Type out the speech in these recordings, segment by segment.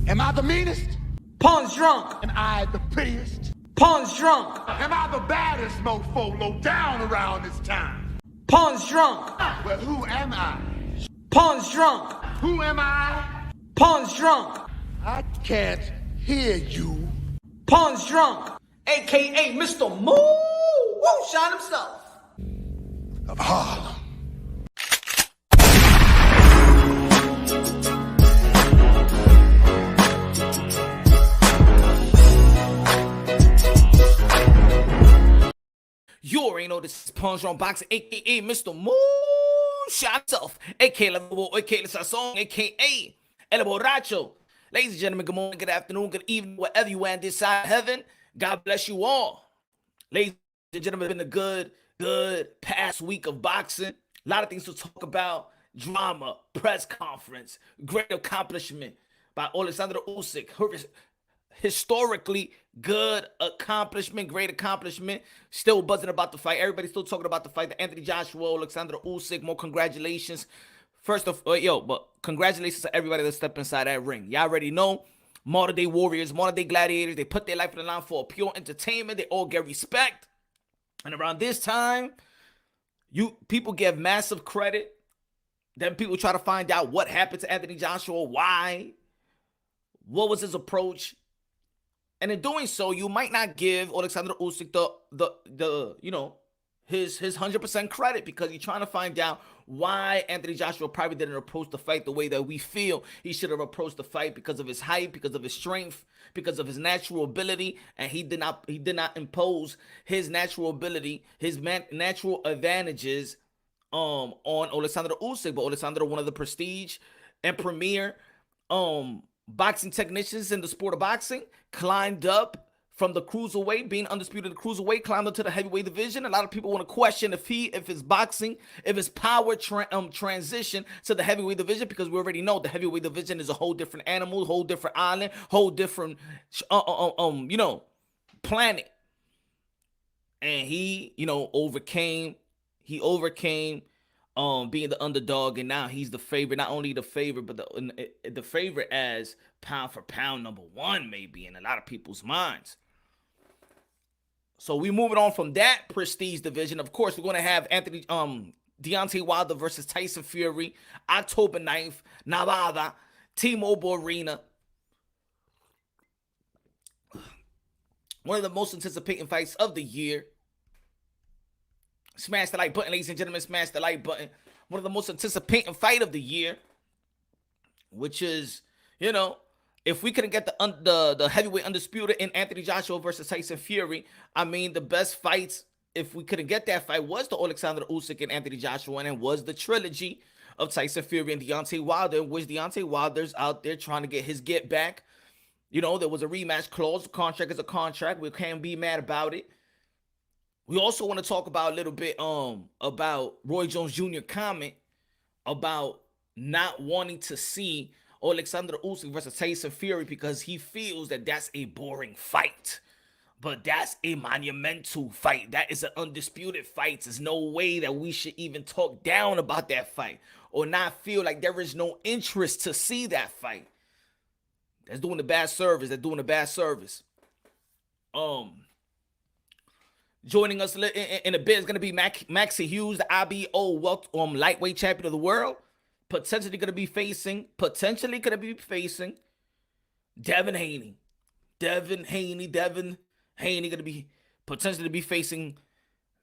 Am I the meanest? Pun's drunk. Am I the prettiest? Pun's drunk. Am I the baddest mofo low down around this town? Pun's drunk. Well, who am I? Pun's drunk. Who am I? Pun's drunk. I can't hear you. Pun's drunk. AKA Mr. Moo Woo Shine himself. Of Harlem. You already know this is Punch on Boxing, aka Mr. Moo Shine himself, aka the Song, aka El Borracho. Ladies and gentlemen, good morning, good afternoon, good evening, wherever you are in this side of heaven. God bless you all. Ladies and gentlemen, it's been a good past week of boxing. A lot of things to talk about. Drama, press conference, great accomplishment by Alexander Usyk. Historically good accomplishment, great accomplishment. Still buzzing about the fight. Everybody's still talking about the fight. The Anthony Joshua, Alexander Usyk. More congratulations. First of all, but congratulations to everybody that stepped inside that ring. Y'all already know. Modern day warriors, modern day gladiators. They put their life on the line for pure entertainment. They all get respect. And around this time, people give massive credit. Then people try to find out what happened to Anthony Joshua, why, what was his approach. And in doing so, you might not give Alexander Usyk his 100% credit, because you're trying to find out why Anthony Joshua probably didn't approach the fight the way that we feel he should have approached the fight, because of his height, because of his strength, because of his natural ability, and he did not impose his natural ability, his natural advantages on Alexander Usyk. But Alexander, one of the prestige and premier boxing technicians in the sport of boxing, climbed up from the cruiserweight, being undisputed cruiserweight, climbed up to the heavyweight division. A lot of people want to question if his power transition to the heavyweight division, because we already know the heavyweight division is a whole different animal, whole different island, whole different planet. And he overcame being the underdog, and now he's the favorite. Not only the favorite, but the favorite as pound for pound number one, maybe in a lot of people's minds. So we moving on from that prestige division. Of course, we're going to have Deontay Wilder versus Tyson Fury, October 9th, Nevada, T-Mobile Arena. One of the most anticipating fights of the year. Smash the like button, ladies and gentlemen. Smash the like button. One of the most anticipating fight of the year, which is, if we couldn't get the heavyweight undisputed in Anthony Joshua versus Tyson Fury, I mean, the best fights, if we couldn't get that fight, was the Alexander Usyk and Anthony Joshua, and it was the trilogy of Tyson Fury and Deontay Wilder, in which Deontay Wilder's out there trying to get his get back. There was a rematch clause. The contract is a contract. We can't be mad about it. We also want to talk about a little bit about Roy Jones Jr. comment about not wanting to see Alexander Usyk versus Tyson Fury, because he feels that that's a boring fight. But that's a monumental fight. That is an undisputed fight. There's no way that we should even talk down about that fight or not feel like there is no interest to see that fight. That's doing a bad service. Joining us in a bit is going to be MAXI HUGHES, the IBO lightweight champion of the world. Potentially going to be facing Devin Haney. Devin Haney going to be potentially facing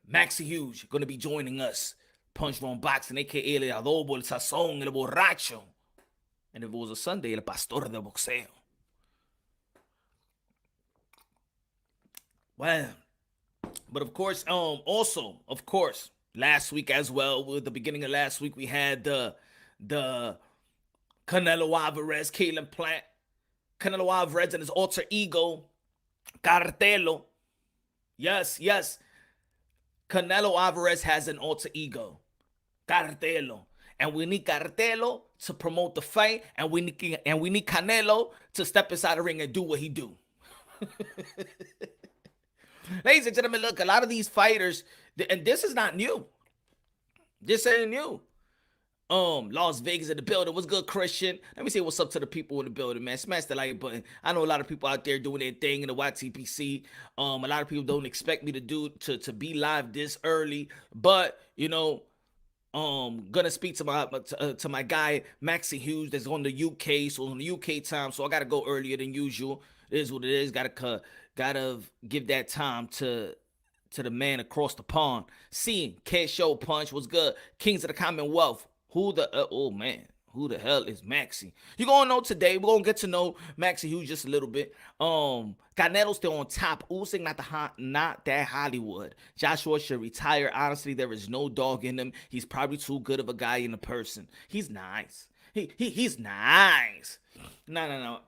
MAXI HUGHES. Going to be joining us. Punch on Boxing, aka El Adobo, El Sazón, El Borracho. And if it was a Sunday, El Pastor de Boxeo. Well, but of course, last week as well, with the beginning of last week, we had the Canelo Alvarez, Caleb Plant, Canelo Alvarez and his alter ego, Cartelo. Yes. Canelo Alvarez has an alter ego, Cartelo. And we need Cartelo to promote the fight, and we need Canelo to step inside the ring and do what he do. Ladies and gentlemen, look, a lot of these fighters, and this is not new. This ain't new. Las Vegas in the building. What's good, Christian? Let me say what's up to the people in the building, man. Smash the like button. I know a lot of people out there doing their thing in the YTPC. A lot of people don't expect me to be live this early, but gonna speak to my guy MAXI HUGHES that's on the UK, so on the UK time, so I gotta go earlier than usual. It is what it is. Gotta give that time to the man across the pond. Seeing Cash Show Punch was good. Kings of the Commonwealth. Oh man, who the hell is MAXI? You gonna know today. We're gonna get to know MAXI HUGHES just a little bit. Canelo still on top. Usyk not that Hollywood. Joshua should retire. Honestly, there is no dog in him. He's probably too good of a guy in a person. He's nice. He's nice. No.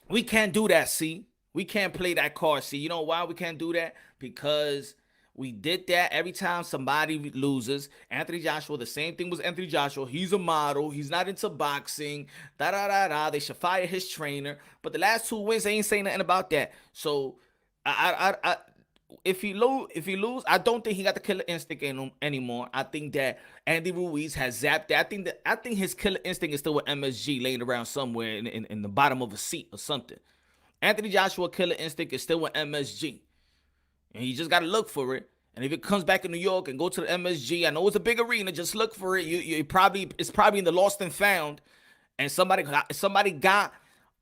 We can't do that, see? We can't play that card, see? You know why we can't do that? Because we did that every time somebody loses. Anthony Joshua, the same thing was Anthony Joshua. He's a model. He's not into boxing. They should fire his trainer. But the last 2 wins, they ain't saying nothing about that. So, if he lose, I don't think he got the killer instinct in him anymore. I think that Andy Ruiz has zapped that. I think his killer instinct is still with MSG laying around somewhere in the bottom of a seat or something. Anthony Joshua killer instinct is still with MSG. And you just got to look for it. And if it comes back in New York and go to the MSG, I know it's a big arena. Just look for it. It's probably in the lost and found. And somebody got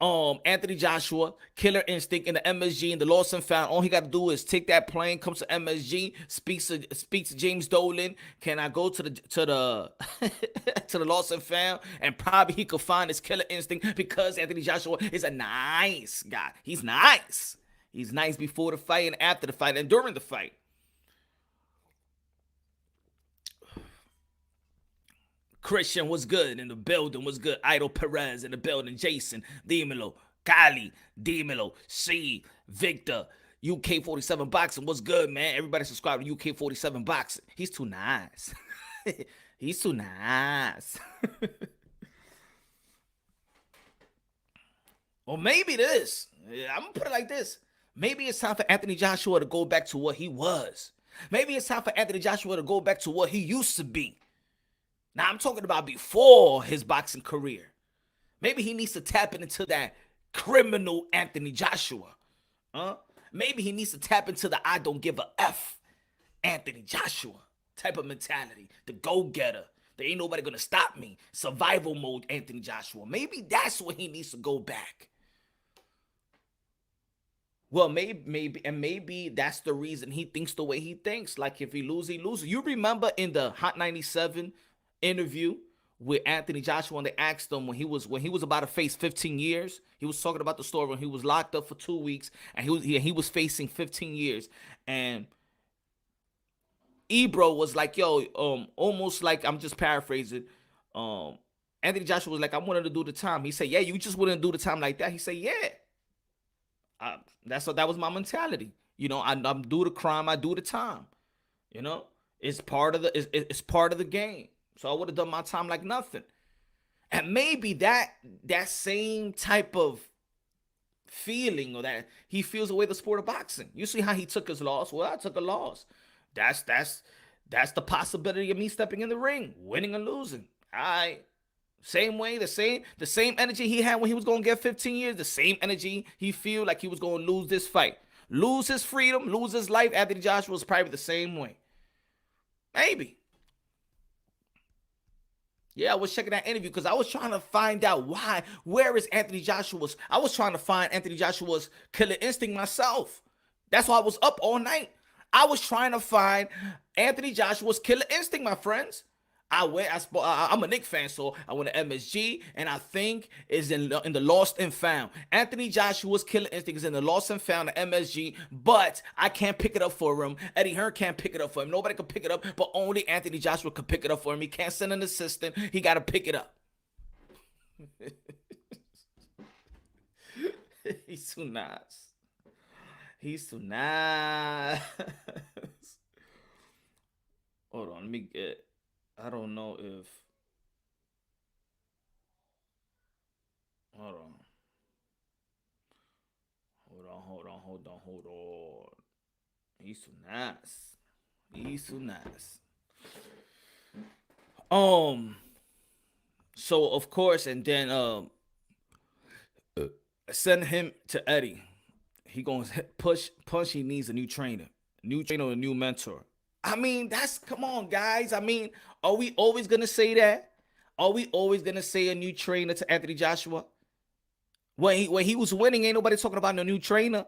Anthony Joshua killer instinct in the MSG and the lost and found. All he got to do is take that plane, comes to MSG, speaks to James Dolan. Can I go to the to the lost and found? And probably he could find his killer instinct because Anthony Joshua is a nice guy. He's nice. He's nice before the fight and after the fight and during the fight. Christian was good in the building. Was good. Idol Perez in the building. Jason, Dimelo, Kali, Dimelo, C, Victor, UK 47 Boxing. What's good, man? Everybody subscribe to UK 47 Boxing. He's too nice. He's too nice. Well, maybe this. I'm going to put it like this. Maybe it's time for Anthony Joshua to go back to what he was. Maybe it's time for Anthony Joshua to go back to what he used to be. Now, I'm talking about before his boxing career. Maybe he needs to tap into that criminal Anthony Joshua. Maybe he needs to tap into the I don't give a F Anthony Joshua type of mentality. The go-getter. There ain't nobody going to stop me. Survival mode Anthony Joshua. Maybe that's where he needs to go back. Well, maybe that's the reason he thinks the way he thinks. Like, if he loses, he loses. You remember in the Hot 97 interview with Anthony Joshua, when they asked him when he was about to face 15 years, he was talking about the story when he was locked up for 2 weeks and he was facing 15 years. And Ebro was like, yo, almost like, I'm just paraphrasing. Anthony Joshua was like, I wanted to do the time. He said, yeah, you just wouldn't do the time like that. He said, yeah. That was my mentality. I'm do the crime, I do the time. It's part of the game. So I would have done my time like nothing. And maybe that same type of feeling, or that he feels away the sport of boxing. You see how he took his loss? Well, I took a loss. That's the possibility of me stepping in the ring, winning or losing. Same way, the same energy he had when he was going to get 15 years, the same energy he feel like he was going to lose this fight. Lose his freedom, lose his life. Anthony Joshua was probably the same way. Maybe. Yeah, I was checking that interview because I was trying to find out where is Anthony Joshua's. I was trying to find Anthony Joshua's killer instinct myself. That's why I was up all night. I was trying to find Anthony Joshua's killer instinct, my friends. I'm a Knicks fan, so I went to MSG, and I think is in the lost and found. Anthony Joshua's killer instinct is in the lost and found at MSG, but I can't pick it up for him. Eddie Hearn can't pick it up for him. Nobody can pick it up, but only Anthony Joshua can pick it up for him. He can't send an assistant. He got to pick it up. He's too nice. He's too nice. Hold on, let me get... I don't know if... Hold on. He's too nice. So of course, and then send him to Eddie. He gonna punch. He needs a new trainer, a new mentor. I mean, that's come on, guys. I mean, are we always gonna say that? Are we always gonna say a new trainer to Anthony Joshua? When he was winning, ain't nobody talking about a new trainer.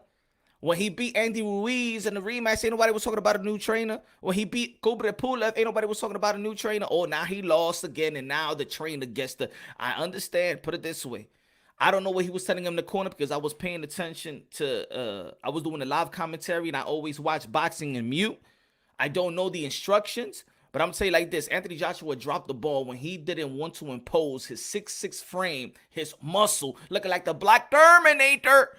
When he beat Andy Ruiz in the rematch, ain't nobody was talking about a new trainer. When he beat Kubrat Pulev, ain't nobody was talking about a new trainer. Oh, now he lost again, and now the trainer gets the. I understand. Put it this way. I don't know what he was telling him in the corner because I was paying attention to. I was doing a live commentary, and I always watch boxing in mute. I don't know the instructions, but I'm gonna say like this: Anthony Joshua dropped the ball when he didn't want to impose his 6'6" frame, his muscle, looking like the Black Terminator.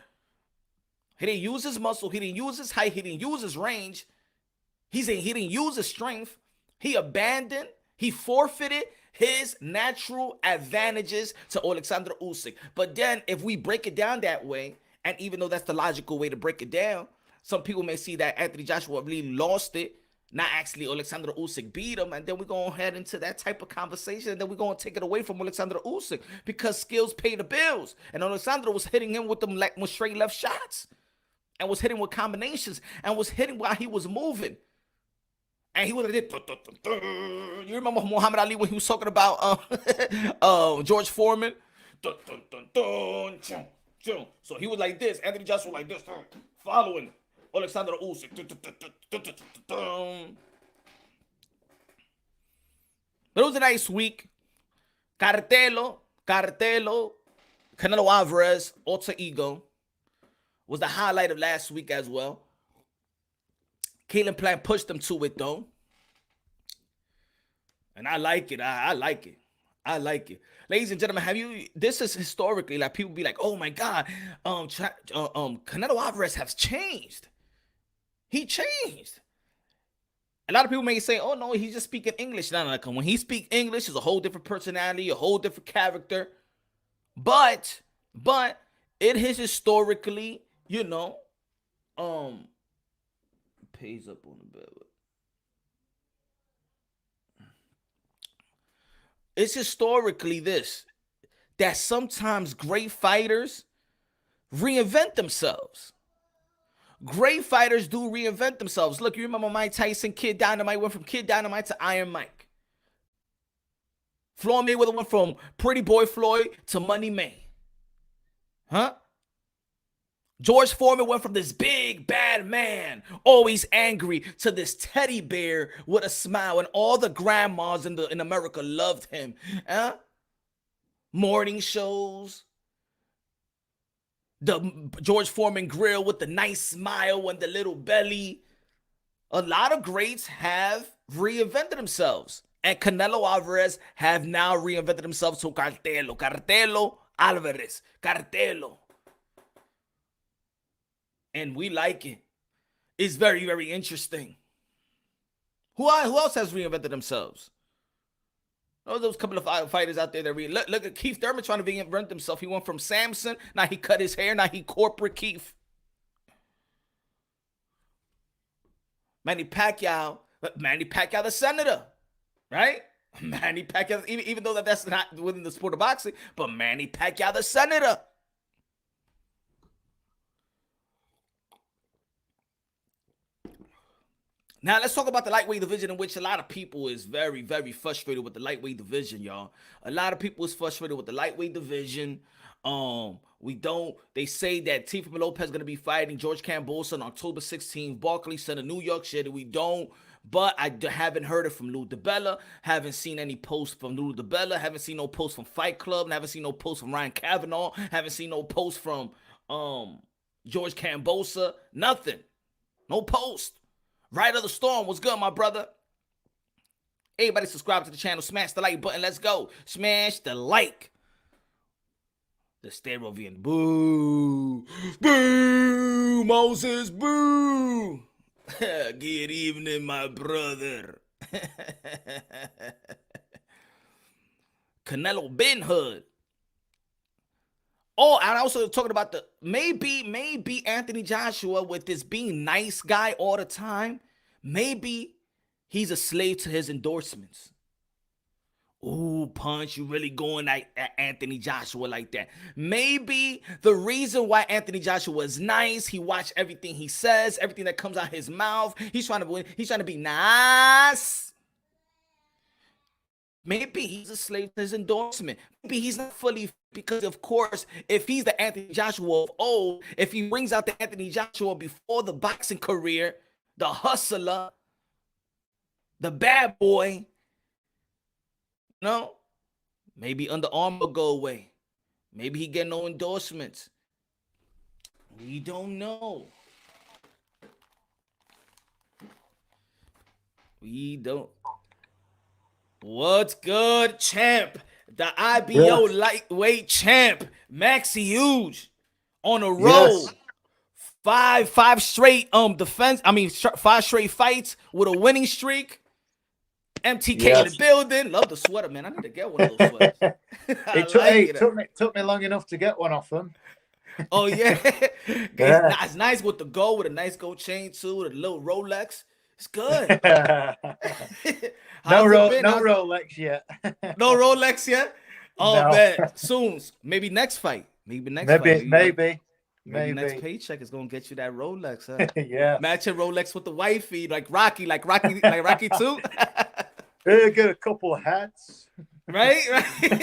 He didn't use his muscle. He didn't use his height. He didn't use his range. He didn't use his strength. He abandoned. He forfeited his natural advantages to Alexander Usyk. But then if we break it down that way, and even though that's the logical way to break it down, some people may see that Anthony Joshua really lost it. Not actually Alexander Usyk beat him, and then we're going to head into that type of conversation, and then we're going to take it away from Alexander Usyk because skills pay the bills. And Alexander was hitting him with them like straight left shots. And was hitting with combinations and was hitting while he was moving. And he would have did. You remember Muhammad Ali when he was talking about George Foreman? So he was like this. Anthony Joshua was like this, following Alexander Usyk. But it was a nice week. Cartelo, Canelo Alvarez, alter ego, was the highlight of last week as well. Caleb Plant pushed them to it though. And I like it. I like it. I like it. Ladies and gentlemen, this is historically, like people be like, oh my God, Canelo Alvarez has changed. He changed. A lot of people may say, oh no, he's just speaking English. No. When he speaks English, it's a whole different personality, a whole different character. But it is historically, pays up on the bed. It's historically this, that sometimes great fighters reinvent themselves. Great fighters do reinvent themselves. Look, you remember Mike Tyson, Kid Dynamite went from Kid Dynamite to Iron Mike. Floyd Mayweather went from Pretty Boy Floyd to Money May. Huh? George Foreman went from this big, bad man, always angry, to this teddy bear with a smile, and all the grandmas in America loved him. Huh? Morning shows, the George Foreman grill with the nice smile and the little belly. A lot of greats have reinvented themselves. And Canelo Alvarez have now reinvented themselves to Cartelo Alvarez. Cartelo. And we like it. It's very, very interesting. Who else has reinvented themselves? Oh, those couple of fighters out there that look at Keith Thurman trying to reinvent himself. He went from Samson, now he cut his hair, now he corporate Keith. Manny Pacquiao the senator, right? Manny Pacquiao, even though that's not within the sport of boxing, but Manny Pacquiao the senator. Now, let's talk about the lightweight division, in which a lot of people is very, very frustrated with the lightweight division, y'all. A lot of people is frustrated with the lightweight division. They say that Teofimo Lopez is going to be fighting George Kambosos on October 16th, Barclays Center, New York City. We don't, but I haven't heard it from Lou DiBella. Haven't seen any posts from Lou DiBella. Haven't seen no posts from Fight Club. Haven't seen no posts from Ryan Kavanaugh. Haven't seen no posts from George Kambosos. Nothing. No post. Right of the Storm, what's good, my brother? Everybody subscribe to the channel. Smash the like button. Let's go. Smash the like. The Sterovian. Boo. Boo. Moses. Boo. Good evening, my brother. Canelo Ben Hood. Oh, and I also talking about maybe Anthony Joshua, with this being nice guy all the time, maybe he's a slave to his endorsements. Ooh, Punch, you really going at Anthony Joshua like that. Maybe the reason why Anthony Joshua is nice, he watched everything he says, everything that comes out his mouth. He's trying to be nice. Maybe he's a slave to his endorsement. Maybe he's not fully, because of course, if he's the Anthony Joshua of old, if he brings out the Anthony Joshua before the boxing career, the hustler, the bad boy, no, maybe Under Armour go away. Maybe he get no endorsements. We don't know. We don't. What's good, champ? The IBO lightweight champ, MAXI HUGHES, on a roll. Yes. Five straight five straight fights with a winning streak. MTK in the building. Love the sweater, man. I need to get one of those sweaters. it took me long enough to get one off them. Oh yeah. It's nice with the gold, with a nice gold chain too, with a little Rolex. It's good. No Rolex yet. No Rolex yet? Oh no. Man. Soon. Maybe next fight. Maybe next paycheck is gonna get you that Rolex, huh? Yeah. Matching Rolex with the wifey, like Rocky too. Get a couple of hats. Right?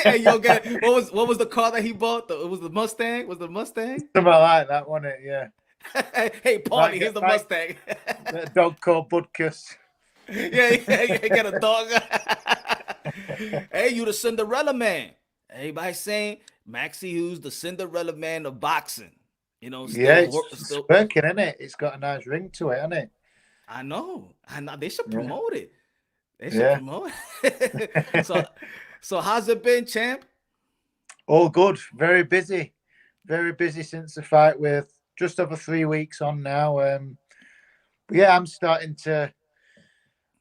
And you'll get what was the car that he bought? It was the Mustang? Was the Mustang? Something like that, wasn't it? Yeah. Hey, Paulie, here's the Mustang. That dog called Budkus. Yeah, get a dog. Hey, you the Cinderella man. Everybody saying MAXI HUGHES, the Cinderella man of boxing. You know, it's working, isn't it? It's got a nice ring to it, hasn't it? I know. They should promote it. They should promote it. So how's it been, champ? All good. Very busy. Very busy since the fight, with just over 3 weeks on now. Yeah, I'm starting to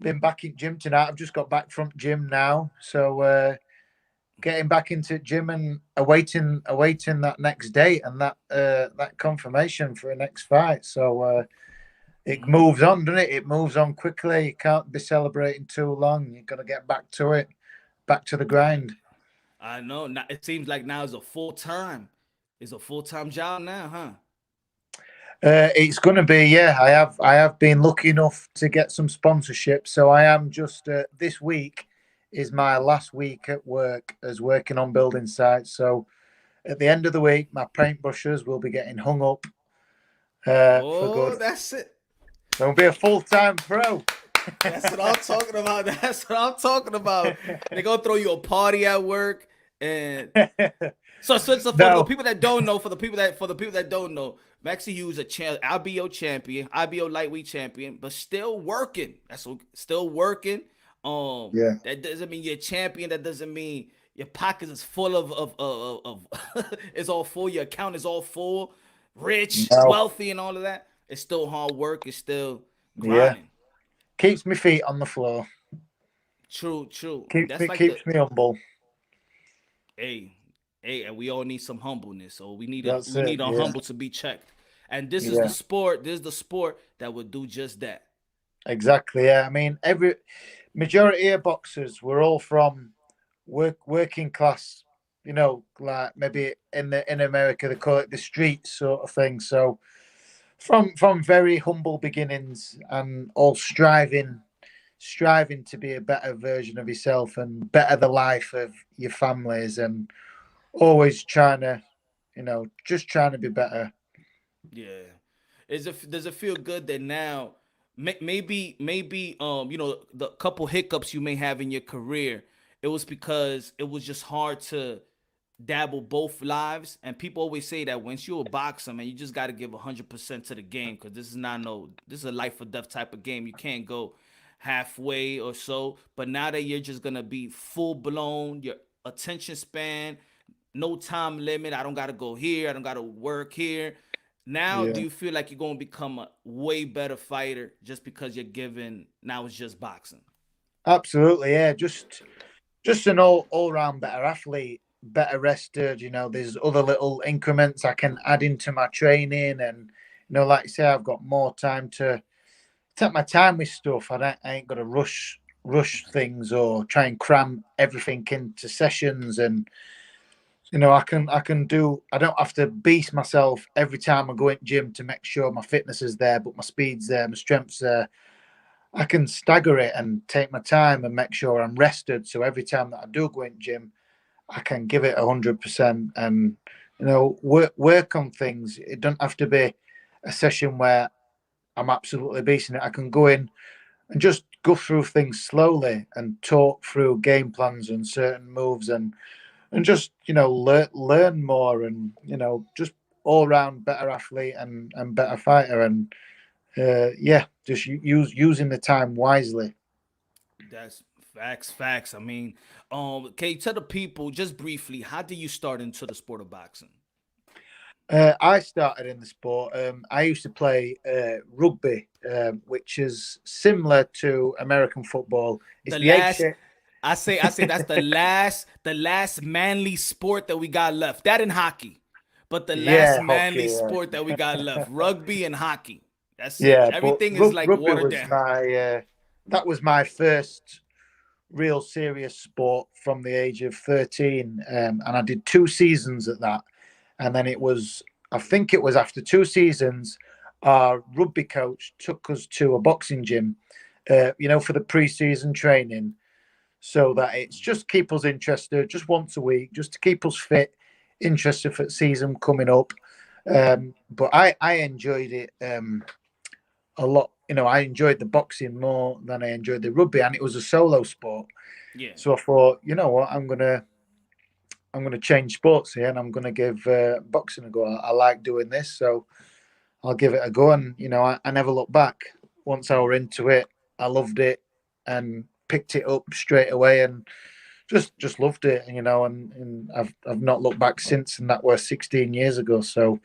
been back in gym tonight. I've just got back from gym now, so getting back into gym and awaiting that next date and that confirmation for a next fight. So it moves on, doesn't it? It moves on quickly. You can't be celebrating too long. You're gonna get back to it, back to the grind. I know. Now it seems like now it's a full-time job now, huh? It's going to be, yeah. I have been lucky enough to get some sponsorship, so I am just this week is my last week at work as working on building sites. So at the end of the week, my paintbrushes will be getting hung up for good. That's it. I'll be a full-time pro. That's what I'm talking about. That's what I'm talking about. They're gonna throw you a party at work, and so for the people that don't know, MAXI HUGHES IBO champion, IBO lightweight champion, but still working. Still working. That doesn't mean you're a champion. That doesn't mean your pockets is full of it's all full. Your account is all full, rich, wealthy, and all of that. It's still hard work. It's still grinding. Yeah. Keeps me feet on the floor. True. Keeps me humble. Hey, and we all need some humbleness. So we need our humble to be checked. And this is the sport. This is the sport that would do just that. Exactly. Yeah. I mean, every majority of boxers were all from working class. You know, like maybe in America they call it the streets sort of thing. So from very humble beginnings, and all striving to be a better version of yourself and better the life of your families, and always trying to, just trying to be better. Yeah. Does it feel good that now maybe the couple hiccups you may have in your career, it was because it was just hard to dabble both lives? And people always say that once you're a boxer, man, you just got to give 100% to the game, because this is a life or death type of game. You can't go halfway or so. But now that you're just gonna be full blown, your attention span, no time limit. I don't gotta go here. I don't gotta work here. Now, do you feel like you're gonna become a way better fighter just because you're given? Now it's just boxing. Absolutely, yeah. Just an all round better athlete, better rested. There's other little increments I can add into my training, and like you say, I've got more time to take my time with stuff. I ain't got to rush rush things or try and cram everything into sessions. And I don't have to beast myself every time I go in gym to make sure my fitness is there, but my speed's there, my strength's there. I can stagger it and take my time and make sure I'm rested. So every time that I do go in gym, I can give it 100% and work on things. It doesn't have to be a session where I'm absolutely beasting it. I can go in and just go through things slowly and talk through game plans and certain moves and just learn more and just all round better athlete and better fighter and just using the time wisely. That's facts. I mean, can you tell the people just briefly how did you start into the sport of boxing? I started in the sport. I used to play rugby, which is similar to American football. It's The the egg last shape. I say that's the last manly sport that we got left. That and hockey. But the last Yeah, manly hockey. sport that we got left, rugby and hockey. That's it. Yeah, but Everything is like rugby watered was down. my that was my first real serious sport from the age of 13, and I did 2 seasons at that, and then I think it was after 2 seasons, our rugby coach took us to a boxing gym, for the pre-season training, so that it's just keep us interested, just once a week, just to keep us fit, interested for the season coming up. But I enjoyed it. A lot. I enjoyed the boxing more than I enjoyed the rugby, and it was a solo sport. Yeah. So I thought, you know what, I'm gonna change sports here, and I'm gonna give boxing a go. I like doing this, so I'll give it a go. And I never looked back. Once I were into it, I loved it and picked it up straight away, and just loved it. And I've not looked back since, and that was 16 years ago. So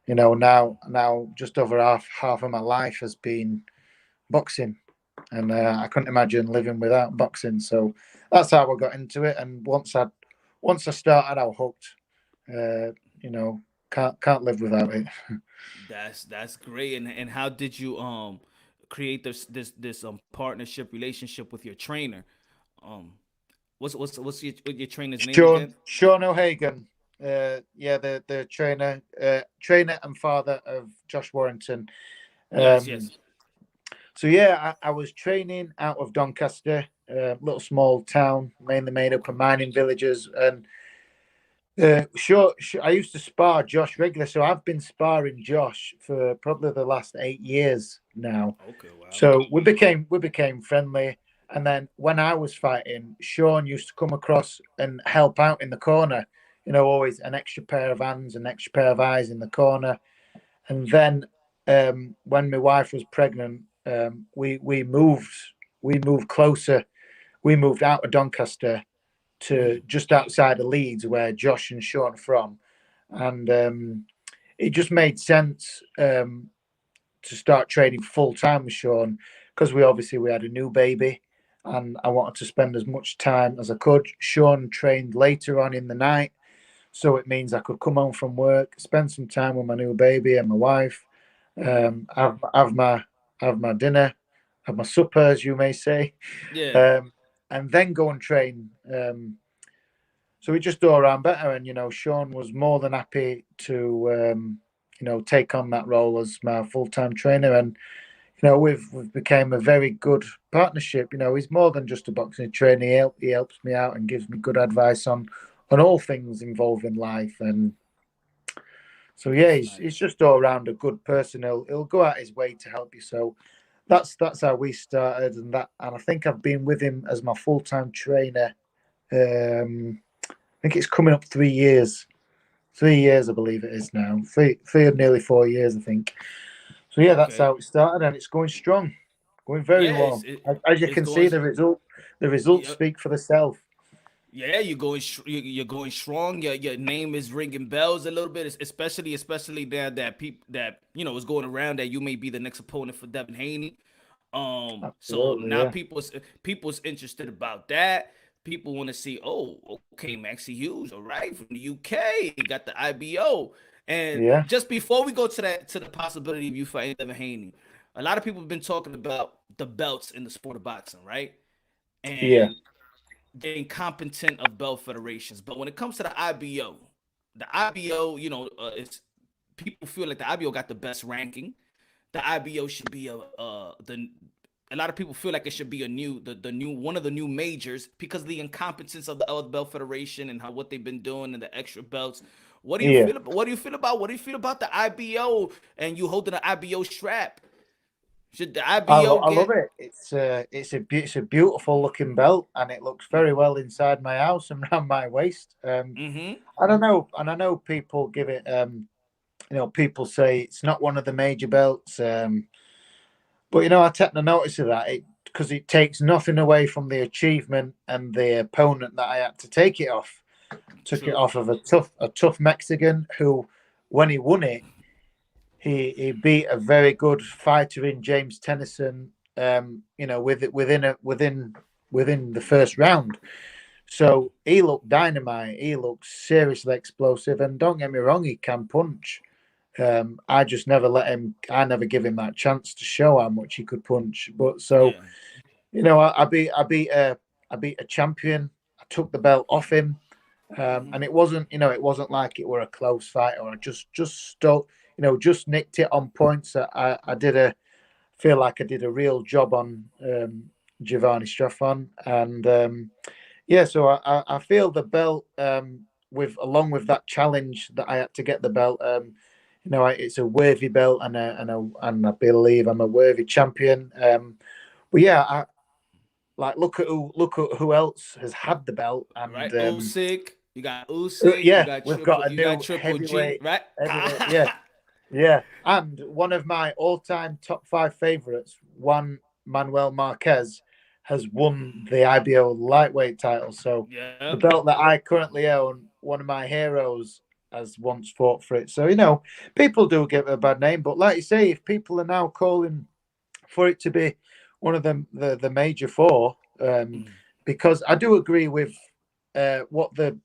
now just over half of my life has been boxing, and I couldn't imagine living without boxing. So that's how I got into it. And once I started, I was hooked. Uh, you know, can't live without it. That's great. And how did you create this partnership relationship with your trainer? Um what's your trainer's name Sean again? Sean O'Hagan, yeah, the trainer and father of Josh Warrington. Yes, Um, yes. so yeah, I was training out of Doncaster, a little small town, mainly made up of Okay. mining villages, and I used to spar Josh regularly, so I've been sparring Josh for probably the last 8 years now. Okay, wow. So we became friendly, and then when I was fighting, Sean used to come across and help out in the corner. Always an extra pair of hands, an extra pair of eyes in the corner. And then when my wife was pregnant, we moved closer. We moved out of Doncaster to Mm. just outside of Leeds, where Josh and Sean are from, and it just made sense to start training full time with Sean because we had a new baby, and I wanted to spend as much time as I could. Sean trained later on in the night, so it means I could come home from work, spend some time with my new baby and my wife, Mm. have my dinner, have my supper, as you may say, Yeah. um, and then go and train. So we just all around better. And Sean was more than happy to take on that role as my full time trainer. And we've became a very good partnership. He's more than just a boxing trainer. He helps me out and gives me good advice on all things involving life. And so yeah, That's he's nice. just all around a good person. He'll go out his way to help you. So that's how we started, and I think I've been with him as my full time trainer. I think it's coming up 3 years. 3 years, I believe it is now. Three or nearly 4 years, I think. So yeah, that's Okay. how it started, and it's going strong, going very Yeah, well. As you it's can see, going. the results Yep. speak for themselves. Yeah, you're going strong. Your name is ringing bells a little bit, especially now that people that is going around that you may be the next opponent for Devin Haney. So Absolutely, now yeah, people's interested about that. People want to see, oh, okay, Maxi Hughes, all right, from the UK, he got the IBO. And yeah. just before we go to the possibility of you fighting Devin Haney, a lot of people have been talking about the belts in the sport of boxing, right? Yeah. and the incompetent of belt federations. But when it comes to the IBO, it's people feel like the IBO got the best ranking. The IBO should be a lot of people feel like it should be the new one of the new majors because of the incompetence of the other belt federation and what they've been doing and the extra belts. What do you Yeah. feel about the IBO and you holding the IBO strap? Should the IBO I love get it. It's a beautiful looking belt, and it looks very well inside my house and around my waist. mm-hmm. I don't know, and I know people give it. People say it's not one of the major belts. But I take no notice of that because it takes nothing away from the achievement and the opponent that I had to take it off. Took it off of a tough Mexican who, when he won it, he beat a very good fighter in James Tennyson. Within the first round. So he looked dynamite. He looked seriously explosive. And don't get me wrong, he can punch. I just never let him. I never give him that chance to show how much he could punch. But so, I beat a champion. I took the belt off him, and it wasn't like it were a close fight or just stole. Just nicked it on points. Feel like I did a real job on Giovanni Straffon, and so I feel the belt along with that challenge that I had to get the belt. It's a worthy belt, and I believe I'm a worthy champion. But yeah, look at who else has had the belt, and right? Usyk, you got Usyk, yeah, we've got a new Triple G, right? heavyweight, yeah, and one of my all-time top 5 favorites, Juan Manuel Marquez, has won the IBO lightweight title. So the belt that I currently own, one of my heroes has once fought for it. So people do give it a bad name, but like you say, if people are now calling for it to be one of the major 4, because I do agree with what the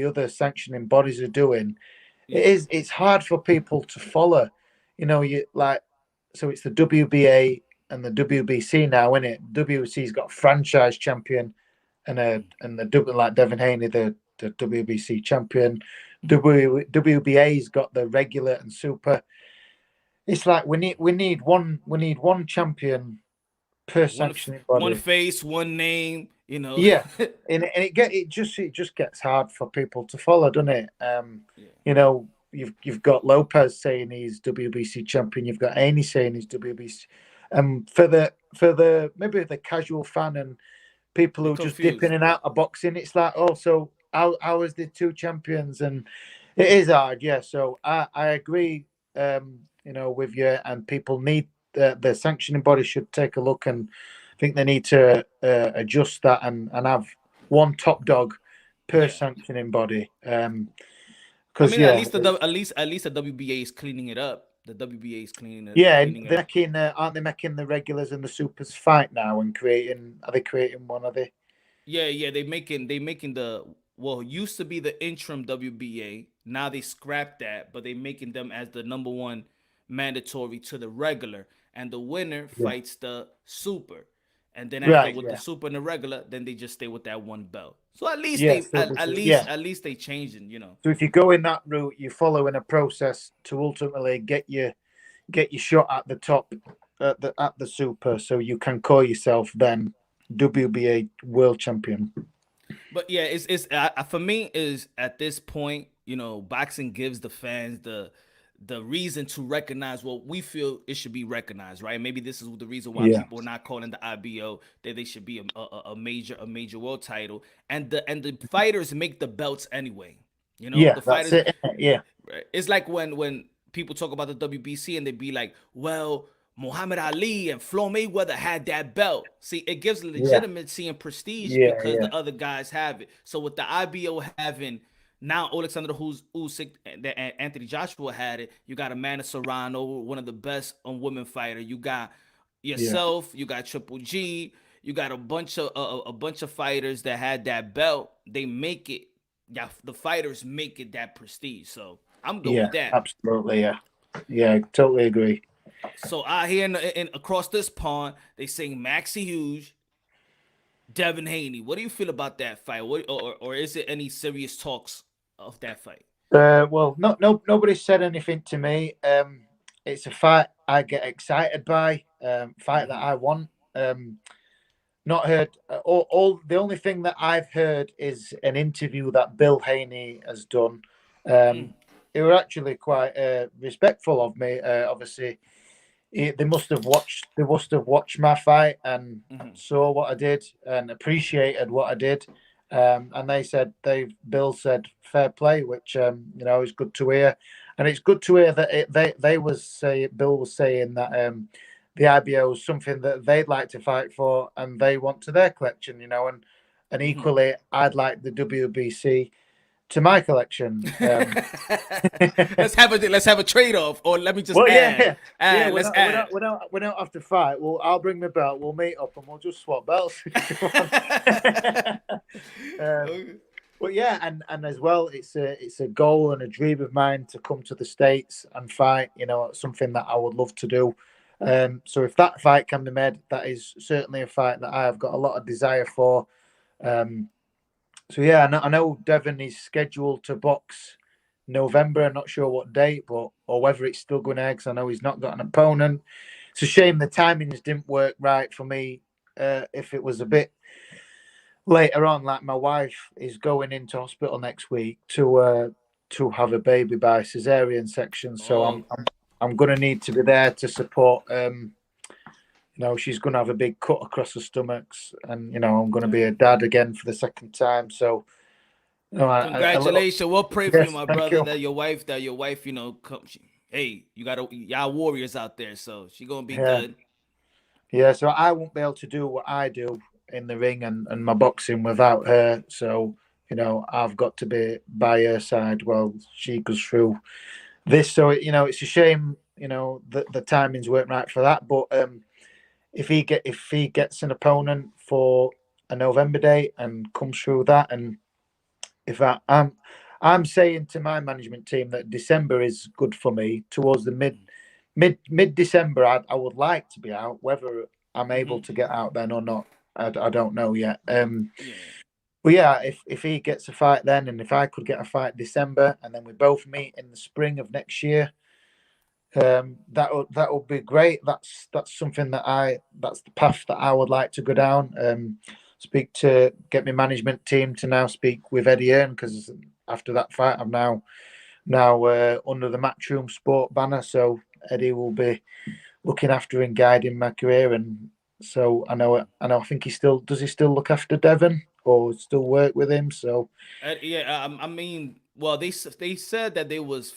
other sanctioning bodies are doing. It's hard for people to follow. So it's the WBA and the WBC now, isn't it? WBC's got franchise champion and the like Devin Haney, the WBC champion. WBA's got the regular and super. It's like we need one champion per sanctioning body. One face, one name, Yeah, and it just gets hard for people to follow, doesn't it? You've got Lopez saying he's WBC champion. You've got Haney saying he's WBC. For the maybe the casual fan and people who just dip in and out of boxing, it's like, so how is the 2 champions? And it is hard, yeah. So I agree, with you. And people need the sanctioning body should take a look, and I think they need to adjust that and have one top dog per sanctioning body. Because at least the WBA is cleaning it up. The WBA is cleaning it. Yeah, aren't they making the regulars and the supers fight now and creating? Are they creating one? Are they? Yeah. They making used to be the interim WBA. Now they scrapped that, but they making them as the number 1 mandatory to the regular, and the winner fights the super. And then after the super and the regular, then they just stay with that one belt. So at least at least they changing, So if you go in that route, you're following a process to ultimately get your shot at the top at the super, so you can call yourself then WBA world champion. But yeah, it's for me is at this point, boxing gives the fans the reason to recognize what we feel it should be recognized, right? Maybe this is the reason why people are not calling the IBO that they should be a major world title, and the fighters make the belts anyway. The fighters, that's it. Yeah, it's like when people talk about the WBC and they be like, well, Muhammad Ali and Floyd Mayweather had that belt. See, it gives legitimacy and prestige because the other guys have it. So with the IBO having now Alexander Usyk and Anthony Joshua had it, you got Amanda Serrano, one of the best women fighter. You got yourself, you got Triple G, you got a bunch of fighters that had that belt. They make it. Yeah, the fighters make it that prestige. So I'm good with that. Absolutely, yeah, totally agree. So out here in across this pond, they sing MAXI HUGHES, Devin Haney. What do you feel about that fight? Or is it any serious talks of that fight? Well, nobody said anything to me. It's a fight I get excited by. Fight that I want. Not heard. All the only thing that I've heard is an interview that Bill Haney has done. They were actually quite respectful of me. Obviously, they must have watched. They must have watched my fight and saw what I did and appreciated what I did. And Bill said fair play, which is good to hear, and it's good to hear that Bill was saying that the IBO is something that they'd like to fight for and they want to their collection, and equally I'd like the WBC to my collection. let's have a trade off, or let me just well, add. We don't have to fight. Well, I'll bring my belt. We'll meet up and we'll just swap belts. But yeah, and as well, it's a goal and a dream of mine to come to the States and fight. Something that I would love to do. So if that fight can be made, that is certainly a fight that I have got a lot of desire for. So yeah, I know Devin is scheduled to box November. I'm not sure what date, or whether it's still going ahead, because I know he's not got an opponent. It's a shame the timings didn't work right for me. If it was a bit later on, like my wife is going into hospital next week to have a baby by cesarean section, so I'm going to need to be there to support. She's going to have a big cut across her stomachs, and I'm going to be a dad again for the second time. So, congratulations! We'll pray for you, my brother. You. That your wife, hey, y'all warriors out there. So she's gonna be good. Yeah. So I won't be able to do what I do in the ring and my boxing without her. So I've got to be by her side while she goes through this. So it's a shame. That the timings weren't right for that, but if he gets an opponent for a November date and comes through that, and if I'm saying to my management team that December is good for me. Towards the mid December, I would like to be out. Whether I'm able to get out then or not, I don't know yet. But yeah, if he gets a fight then, and if I could get a fight December, and then we both meet in the spring of next year. That would be great. That's something that's the path that I would like to go down. Get my management team to now speak with Eddie Hearn, because after that fight I'm now under the Matchroom Sport banner, so Eddie will be looking after and guiding my career. And so I think he still look after Devin or still work with him. So well, they said that they was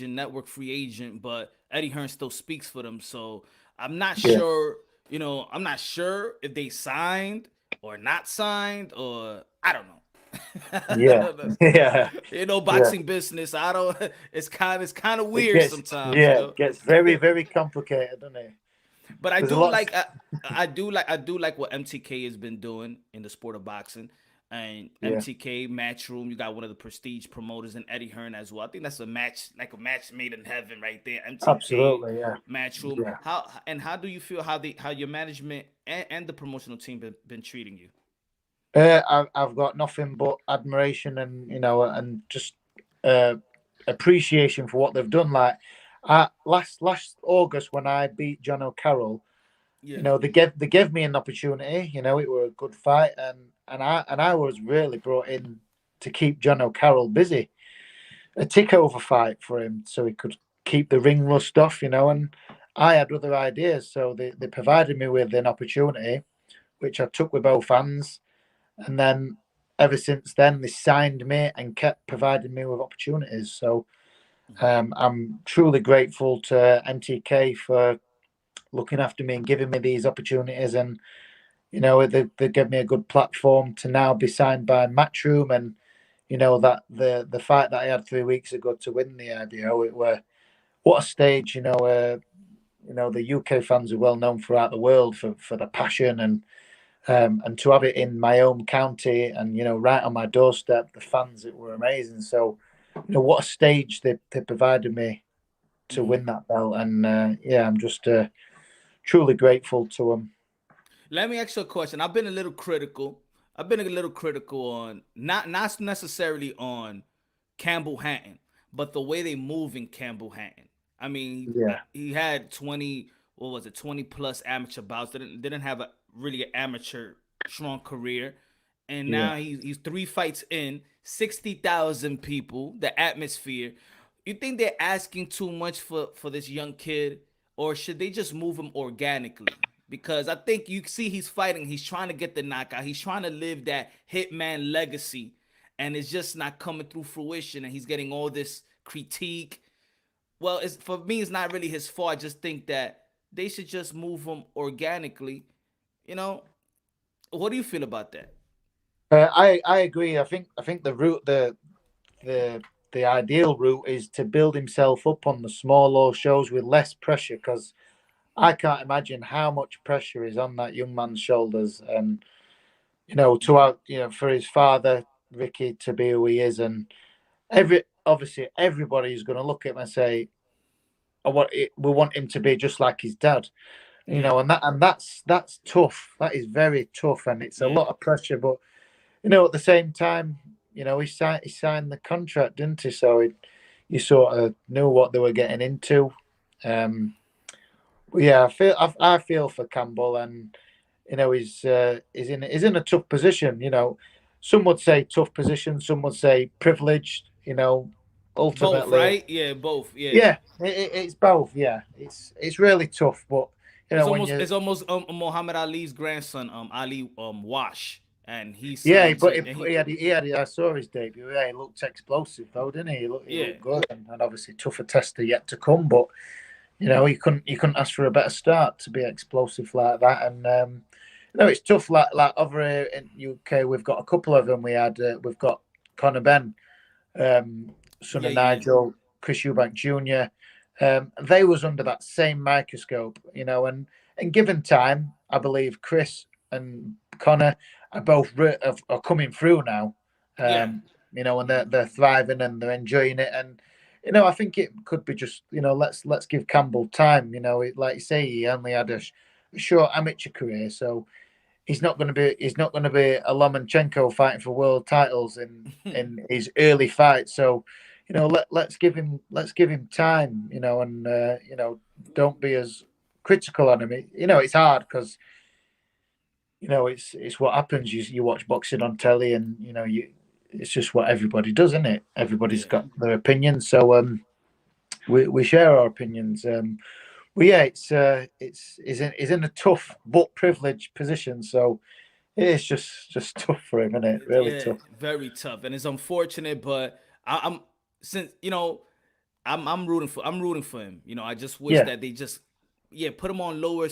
network free agent, but Eddie Hearn still speaks for them. So I'm not sure. I'm not sure if they signed or not signed, or I don't know. Boxing business. I don't. It's kind of weird sometimes. It gets very very complicated, doesn't it? But I do like what MTK has been doing in the sport of boxing. And MTK Matchroom, you got one of the prestige promoters, and Eddie Hearn as well. I think that's a match made in heaven right there. MTK, absolutely, yeah. Matchroom. Yeah. How do you feel how your management and the promotional team been treating you? I've got nothing but admiration and just appreciation for what they've done. Like last August when I beat John O'Carroll, they gave me an opportunity. It were a good fight, and I was really brought in to keep John O'Carroll busy. A takeover fight for him so he could keep the ring rust off, and I had other ideas. So they provided me with an opportunity, which I took with both hands. And then ever since then, they signed me and kept providing me with opportunities. So I'm truly grateful to MTK for looking after me and giving me these opportunities. And they gave me a good platform to now be signed by Matchroom, and that the fight that I had 3 weeks ago to win the IBO, what a stage. The UK fans are well known throughout the world for the passion, and to have it in my own county and right on my doorstep, the fans, it were amazing. So what a stage they provided me to win that belt, and I'm just truly grateful to them. Let me ask you a question. I've been a little critical. I've been a little critical on not necessarily on Campbell Hatton, but the way they move in Campbell Hatton. I mean, Yeah, he had 20, what was it, 20 plus amateur bouts. Didn't have a really an amateur strong career, and yeah. now he's 3 fights in, 60,000 people, the atmosphere. You think they're asking too much for this young kid, or should they just move him organically? Because I think you see he's fighting, he's trying to get the knockout, he's trying to live that hitman legacy, and it's just not coming through fruition, and he's getting all this critique. Well, it's for me, it's not really his fault. I just think that they should just move him organically. You know, what do you feel about that? I agree. I think the the ideal route is to build himself up on the smaller shows with less pressure, because I can't imagine how much pressure is on that young man's shoulders, and for his father Ricky to be who he is, and obviously everybody is going to look at him and say, we want him to be just like his dad, Yeah, and that's tough. That is very tough, and it's a yeah, lot of pressure. But at the same time, he signed the contract, didn't he? So you sort of knew what they were getting into. Um, yeah, I feel for Campbell, and he's in a tough position. Some would say tough position, some would say privileged. both, Ultimately, right? Yeah, both. Yeah, yeah, it's both. Yeah, it's really tough, but when you it's almost Muhammad Ali's grandson, Ali Wash, and he yeah, signed but to and he he had. I saw his debut. Yeah, he looked explosive though, didn't he? He yeah. looked good, and obviously tougher tester yet to come. But you couldn't ask for a better start to be explosive like that. And it's tough. Like over here in UK, we've got a couple of them. We've got Conor Ben, son Yeah, of yeah, Nigel, Chris Eubank Jr. They was under that same microscope, and given time, I believe Chris and Connor are both are coming through now. yeah. And they're thriving and they're enjoying it. And I think it could be just let's give Campbell time. Like you say, he only had a short amateur career, so he's not going to be a Lomachenko fighting for world titles in his early fights. So let's give him time, and don't be as critical on him. It's hard because it's what happens. You watch boxing on telly, and it's just what everybody does, isn't it? Everybody's Yeah. got their opinions, so we share our opinions. Well, yeah, he's in a tough but privileged position, so it's just tough for him, isn't it? Really Yeah, tough. very tough, and it's unfortunate. But I'm since I'm rooting for him. I just wish Yeah, that they just put him on lower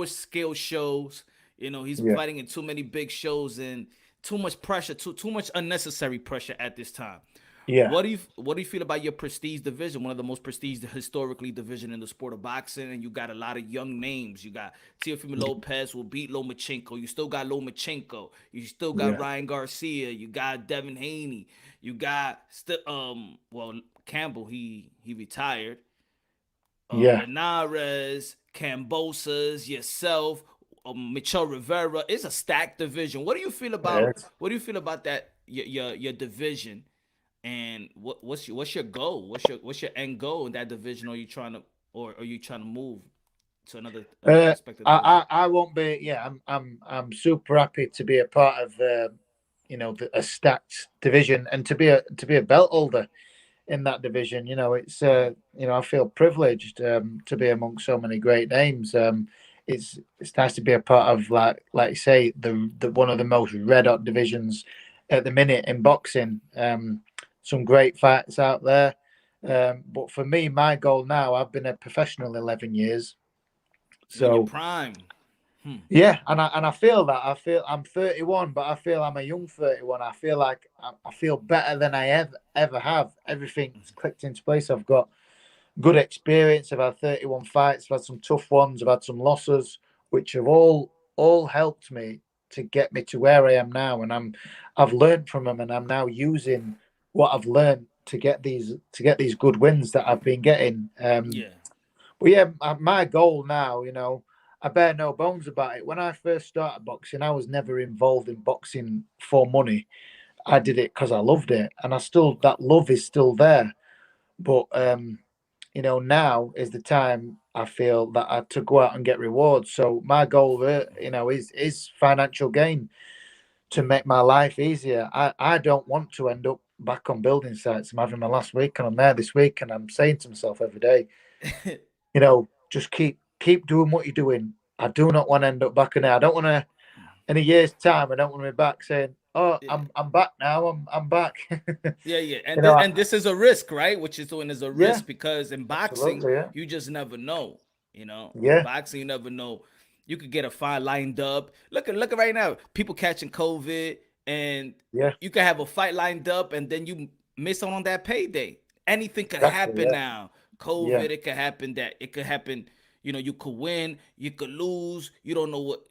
scale shows. He's yeah, fighting in too many big shows and too much pressure, too much unnecessary pressure at this time. yeah, What do you feel about your prestige division? One of the most prestige historically division in the sport of boxing, and you got a lot of young names. You got Teofimo Lopez will beat Lomachenko. You still got Lomachenko. You still got yeah, Ryan Garcia. You got Devin Haney. You got Campbell. He retired. yeah. Linares, Cambosas, yourself, Michel Rivera. It's a stacked division. What do you feel about? Yes. What do you feel about that? Your division, and what's your goal? What's your end goal in that division? Are you trying to move to another Uh, aspect of the division? I won't be. Yeah, I'm super happy to be a part of a stacked division, and to be a belt holder in that division. I feel privileged to be among so many great names. It's nice to be a part of, like you say, the one of the most red hot divisions at the minute in boxing. Some great fights out there. But for me, my goal now, I've been a professional 11 years. You're in your So prime. Hmm. yeah, and I feel that. I'm 31, but I feel I'm a young 31. I feel like I feel better than I ever have. Everything's clicked into place. I've got good experience. I've had 31 fights. I've had some tough ones. I've had some losses, which have all helped me to get me to where I am now. And I've learned from them, and I'm now using what I've learned to get these good wins that I've been getting. Yeah. But yeah, my goal now, I bear no bones about it. When I first started boxing, I was never involved in boxing for money. I did it because I loved it, and I still that love is still there. But now is the time I feel that I to go out and get rewards. So my goal, is financial gain to make my life easier. I don't want to end up back on building sites. I'm having my last week, and I'm there this week, and I'm saying to myself every day, just keep doing what you're doing. I do not want to end up back in there. I don't want to. In a year's time, I don't want to be back saying, "Oh, Yeah. I'm back now. I'm back." Yeah. And You know, and this is a risk, right? What you're doing is a yeah, risk because in boxing, absolutely, yeah, you just never know. In yeah, boxing, you never know. You could get a fight lined up. Look at right now. People catching COVID, and yeah, you could have a fight lined up, and then you miss out on that payday. Anything could exactly, happen yeah, now. yeah, COVID, it could happen. That it could happen. You could win, you could lose. You don't know what.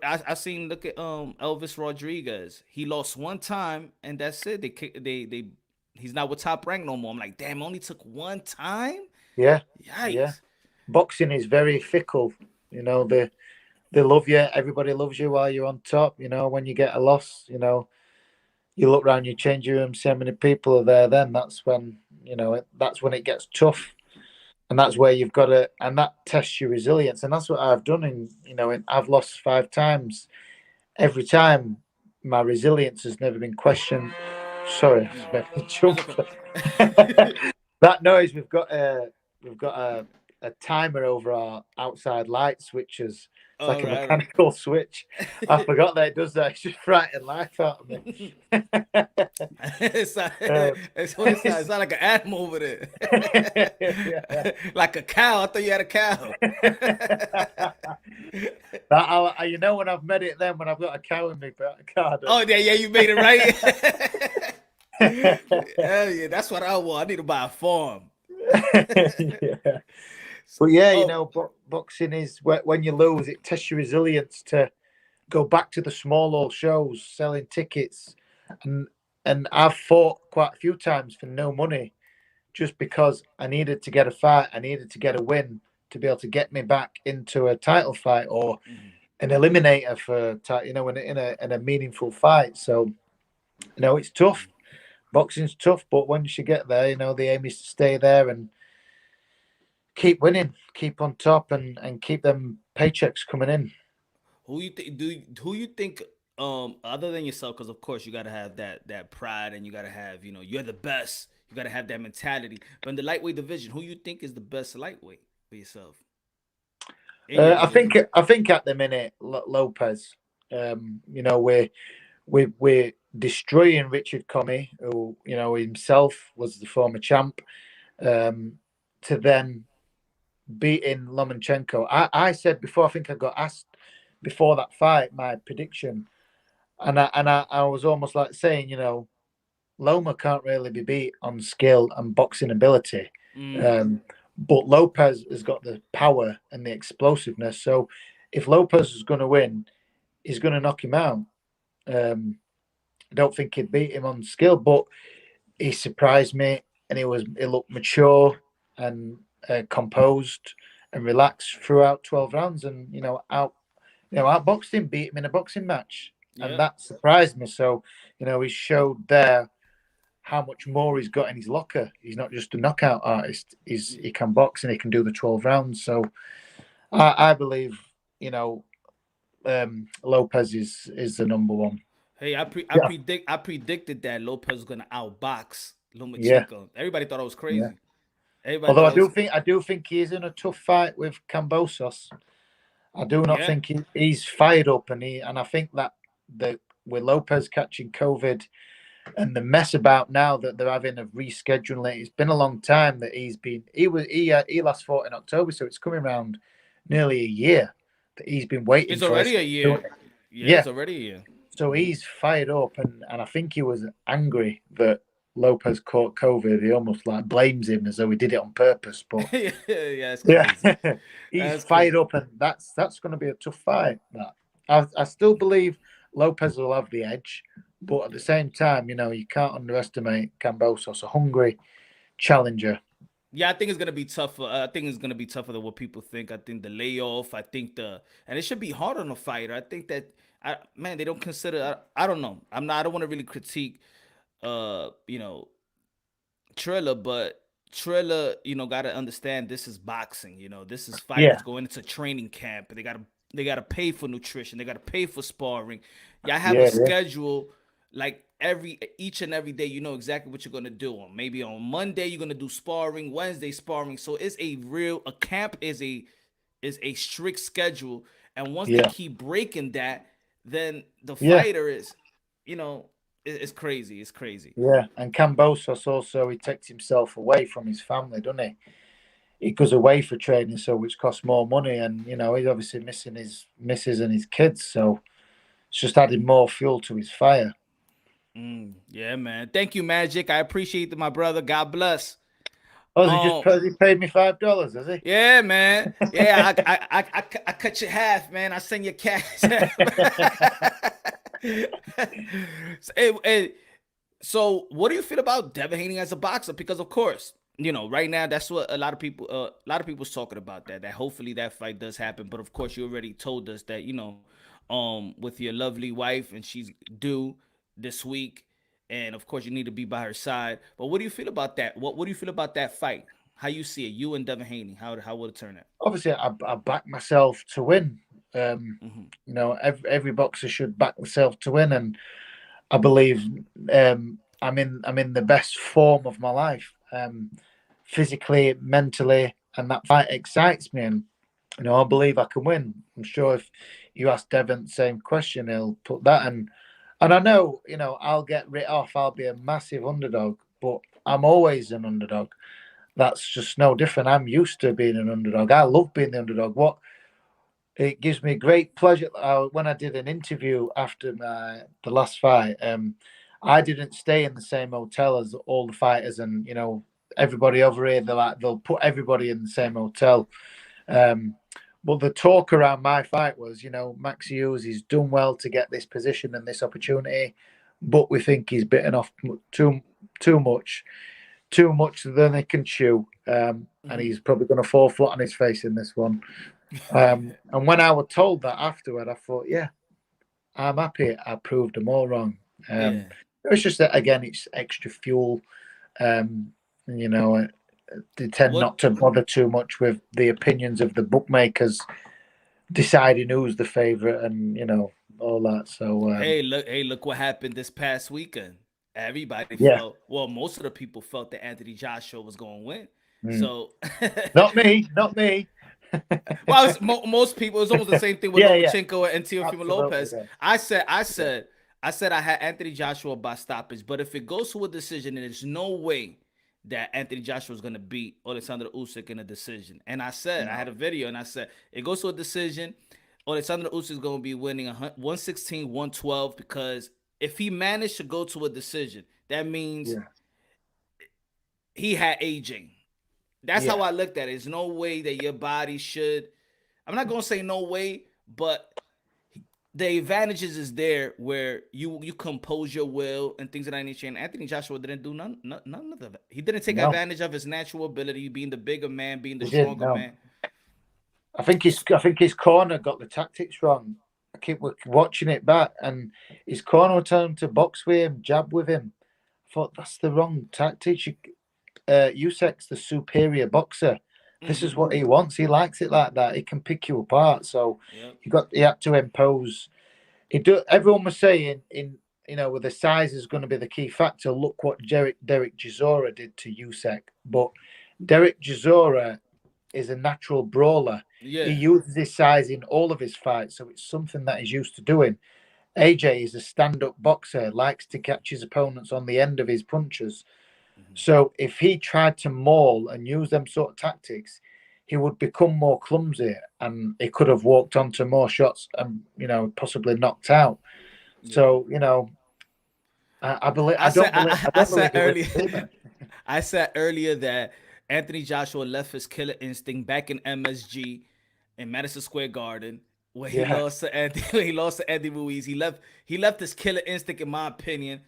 I seen. Look at Elvis Rodriguez. He lost one time, and that's it. They he's not with Top Rank no more. I'm like, damn, only took one time. yeah, yeah. Yikes. Boxing is very fickle. They love you. Everybody loves you while you're on top. When you get a loss, you look around your changing room, see how many people are there. Then that's when that's when it gets tough, and that's where you've got to, and that tests your resilience. And that's what I've done. I've lost 5 times. Every time, my resilience has never been questioned. Sorry, No, I just made me it's jump. okay. That noise. We've got a timer over our outside light switches. It's All like a right. mechanical switch. I forgot that it does that. It's just frightened life out of me. it's, not, Um, it's what it sounds. It's not like an animal over there. yeah. Like a cow. I thought you had a cow. When I've met it then when I've got a cow in me car. Oh yeah, you made it right. Hell yeah, that's what I want. I need to buy a farm. Yeah. But yeah, Oh, boxing is when you lose, it tests your resilience to go back to the small old shows, selling tickets, and I've fought quite a few times for no money, just because I needed to get a fight, I needed to get a win to be able to get me back into a title fight or an eliminator for in a meaningful fight. So it's tough. Boxing's tough, but once you get there, the aim is to stay there and keep winning, keep on top, and keep them paychecks coming in. who you think other than yourself, because of course you gotta have that pride, and you gotta have, you're the best. You gotta have that mentality. But in the lightweight division, who you think is the best lightweight for yourself in your I think division? I think at the minute Lopez. We're destroying Richard Comey, who himself was the former champ, to then beating Lomachenko. I said before, I think I got asked before that fight my prediction, and I was almost like saying, Loma can't really be beat on skill and boxing ability. Mm. But Lopez has got the power and the explosiveness. So if Lopez is going to win, he's going to knock him out. I don't think he'd beat him on skill, but he surprised me, and he looked mature and composed and relaxed throughout 12 rounds, and outboxed him, beat him in a boxing match, and Yep. that surprised me. So he showed there how much more he's got in his locker. He's not just a knockout artist. He can box and he can do the 12 rounds. So I believe Lopez is the number one. Hey, Yeah, I predicted that Lopez was gonna outbox yeah, Lomachenko. Everybody thought I was yeah. crazy. Everybody Although thought I I was. do think he is in a tough fight with Cambosos. I do not Yeah. think he's fired up, and I think that with Lopez catching COVID and the mess about now that they're having of rescheduling, it's been a long time that he last fought in October, so it's coming around nearly a year that he's been waiting It's for us. already a year. Yeah, Yeah, it's already a year. so he's fired up, and I think he was angry that Lopez caught COVID. He almost like blames him as though he did it on purpose, but Yeah, it's yeah, crazy. he's That's crazy. fired up, and that's going to be a tough fight. That I still believe Lopez will have the edge, but at the same time, you can't underestimate Cambosos, a hungry challenger. Yeah, I think it's gonna be tougher. I think it's gonna be tougher than what people think. I think the layoff. I think and it should be hard on a fighter. I think that, man, they don't consider. I don't know. I'm not. I don't want to really critique, you know, Triller, but Triller, gotta understand this is boxing. This is Yeah, fighters going into training camp. They gotta pay for nutrition. They gotta pay for sparring. Y'all have a yeah, yeah, schedule like each and every day. You know exactly what you're gonna do. On maybe on Monday you're gonna do sparring, Wednesday sparring. So it's a camp is a strict schedule. And once they yeah, keep breaking that, then the yeah, fighter is, you know, it's crazy. It's crazy. yeah. And Cambosos also, he takes himself away from his family, doesn't he? He goes away for training, so which costs more money, and he's obviously missing his missus and his kids, so it's just adding more fuel to his fire. Yeah, man. Thank you, Magic. I appreciate it, my brother. God bless. Oh, Um, he paid me $5, has he? yeah, man. Yeah, I cut you half, man. I send you cash. Hey, so what do you feel about Devin Haney as a boxer? Because of course, right now that's what a lot of people's talking about, that hopefully that fight does happen. But of course, you already told us that with your lovely wife, and she's due this week, and of course you need to be by her side. But what do you feel about that? What do you feel about that fight? How you see it? You and Devin Haney. How would it turn out? Obviously, I back myself to win. Every boxer should back themselves to win, and I believe I'm in the best form of my life, physically, mentally, and that fight excites me. And I believe I can win. I'm sure if you ask Devin the same question, he'll put that. And I know, I'll get writ off. I'll be a massive underdog, but I'm always an underdog. That's just no different. I'm used to being an underdog. I love being the underdog. It gives me great pleasure. When I did an interview after the last fight, I didn't stay in the same hotel as all the fighters, and everybody over here. They'll put everybody in the same hotel. But the talk around my fight was, Max Hughes, he's done well to get this position and this opportunity, but we think he's bitten off too much than he can chew, and he's probably going to fall flat on his face in this one. And when I was told that afterward, I thought, yeah, I'm happy I proved them all wrong. Yeah. It's just that, again, it's extra fuel. Um, you know, they tend What not to bother too much with the opinions of the bookmakers deciding who's the favourite and, all that. So, Hey, look what happened this past weekend. Everybody yeah. most of the people felt that Anthony Joshua was going to win. Mm. So, Not me, not me. well, most people. It was almost the same thing with Yeah, yeah. Lomachenko and Teofimo Absolutely, Lopez. yeah. I said I had Anthony Joshua by stoppage, but if it goes to a decision, then there's no way that Anthony Joshua is going to beat Alexander Usyk in a decision. And I said, I had a video, and I said it goes to a decision. Alexander Usyk is going to be winning 116, 112, because if he managed to go to a decision, that means Yeah. he had aging. That's Yeah. how I looked at it. There's no way that your body should. I'm not gonna say no way, but the advantages is there where you compose your will and things of that nature. And Anthony Joshua didn't do none of that. He didn't take No, advantage of his natural ability, being the bigger man, being the he didn't. stronger No. man. I think his corner got the tactics wrong. I keep watching it back, and his corner turned him to box with him, jab with him. I thought that's the wrong tactics. Usyk's the superior boxer. This is what he wants. He likes it like that. He can pick you apart. So Yep. he had to impose. Everyone was saying with the size is going to be the key factor. Look what Derek Chisora did to Usyk. But Derek Chisora is a natural brawler. Yeah. He uses his size in all of his fights, so it's something that he's used to doing. AJ is a stand-up boxer, likes to catch his opponents on the end of his punches. So if he tried to maul and use them sort of tactics, he would become more clumsy, and he could have walked onto more shots and possibly knocked out. So I believe I don't believe he earlier. will. I said earlier that Anthony Joshua left his killer instinct back in MSG in Madison Square Garden, where he Yeah. lost to Andy. He lost to Andy Ruiz. He left his killer instinct, in my opinion.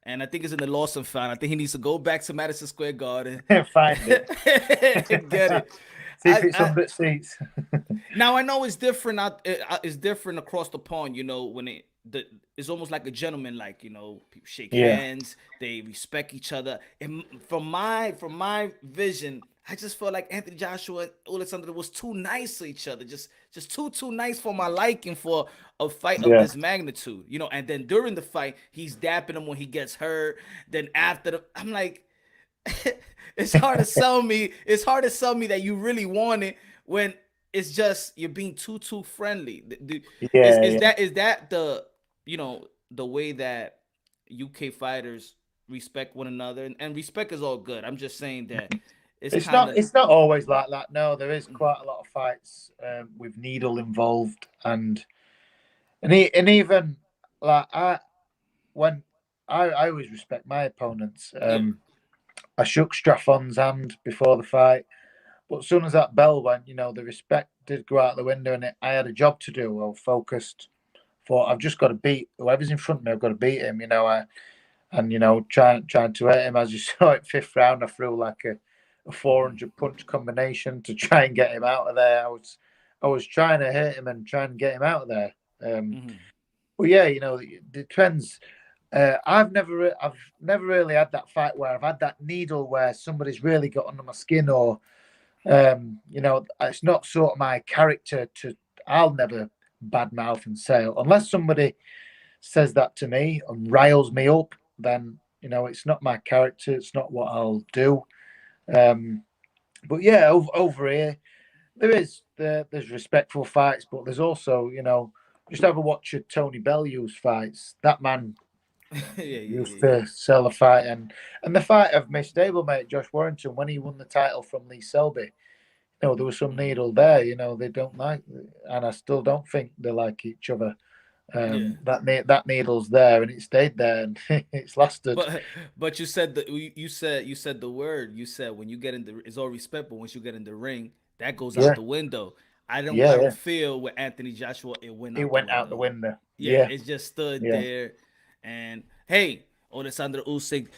and I think it's in the Lost and Found. I think he needs to go back to Madison Square Garden Find it. and get it. See if it's under seats. Now I know it's different. It's different across the pond. When it's almost like a gentleman. Like people shake hands, they respect each other. And from my vision, I just felt like Anthony Joshua and Alexander was too nice to each other. Just too nice for my liking for a fight of this magnitude. And then during the fight, he's dapping him when he gets hurt. Then after I'm like, it's hard to sell me. It's hard to sell me that you really want it when it's just you're being too friendly. Is that the way that UK fighters respect one another? And respect is all good. I'm just saying that it's not always like that. No, there is quite a lot of fights with needle involved, and even like I always respect my opponents. I shook Strafon's hand before the fight, but as soon as that bell went, the respect did go out the window, and I had a job to do. I was focused. Thought I've just got to beat whoever's in front of me. I've got to beat him. Trying to hit him. As you saw it, 5th round, I threw like a 400 punch combination to try and get him out of there. I was trying to hit him and try and get him out of there. But yeah, it depends. I've never really had that fight where I've had that needle where somebody's really got under my skin, or it's not sort of my character to. I'll never badmouth and say, unless somebody says that to me and riles me up, then it's not my character. It's not what I'll do. But yeah, over here there's respectful fights, but there's also just have a watch of Tony Bellew's fights. That man used to sell a fight, and the fight of my stablemate Josh Warrington when he won the title from Lee Selby. There was some needle there. They don't like, and I still don't think they like each other. That needle's there, and it stayed there, and it's lasted. But you said the word. You said when you get in it's all respect, but once you get in the ring, that goes out the window. I don't feel with Anthony Joshua it went out the window. Yeah, it just stood there. And hey, Alexander Usyk,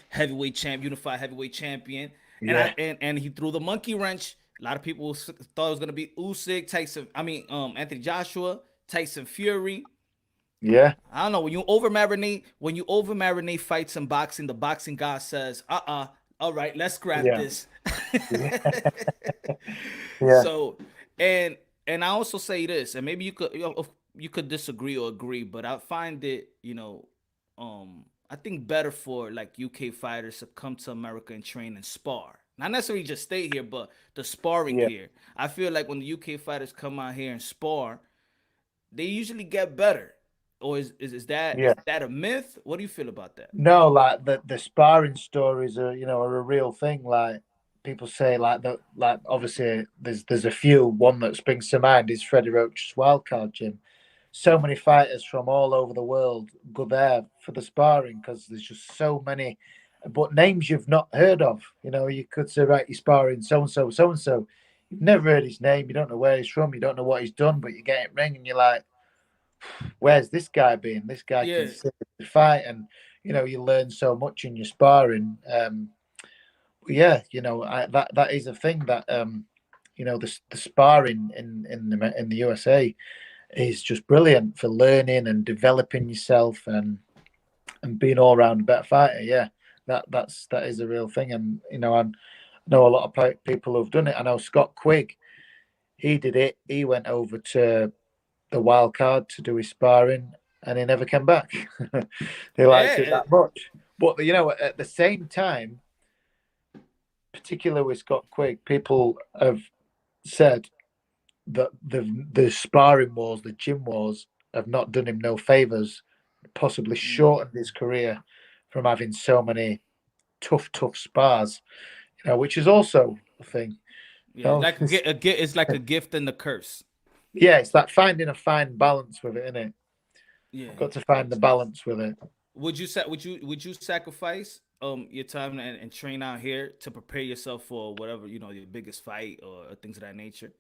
unified heavyweight champion, and he threw the monkey wrench. A lot of people thought it was gonna be Usyk, Anthony Joshua, Tyson Fury. Yeah, I don't know. When you over marinate fights in boxing, the boxing god says, all right, let's scrap this. So, and I also say this, and maybe you could disagree or agree, but I find it, I think better for like UK fighters to come to America and train and spar. Not necessarily just stay here, but the sparring here. I feel like when the UK fighters come out here and spar, they usually get better. Or is that a myth? What do you feel about that? No, like the sparring stories are a real thing. Like people say, like obviously there's a few. One that springs to mind is Freddie Roach's wildcard gym. So many fighters from all over the world go there for the sparring because there's just so many, but names you've not heard of. You could say, right, you're sparring so and so. You've never heard his name. You don't know where he's from. You don't know what he's done, but you get it ring and you're like, where's this guy been? This guy can sit the fight, and you learn so much in your sparring. That is a thing that the sparring in the USA is just brilliant for learning and developing yourself and being all around a better fighter. Yeah, that is a real thing, and I know a lot of people who've done it. I know Scott Quigg, he did it. He went over to the wild card to do his sparring, and he never came back. He liked it that much. But at the same time, particularly with Scott Quigg, people have said that the sparring wars, the gym wars, have not done him no favors, possibly shortened his career from having so many tough spars. Which is also a thing. Yeah, it's like a gift and a curse. Yeah, it's like finding a fine balance with it, isn't it? Yeah, got to find the balance with it. Would you sacrifice your time and train out here to prepare yourself for whatever your biggest fight or things of that nature?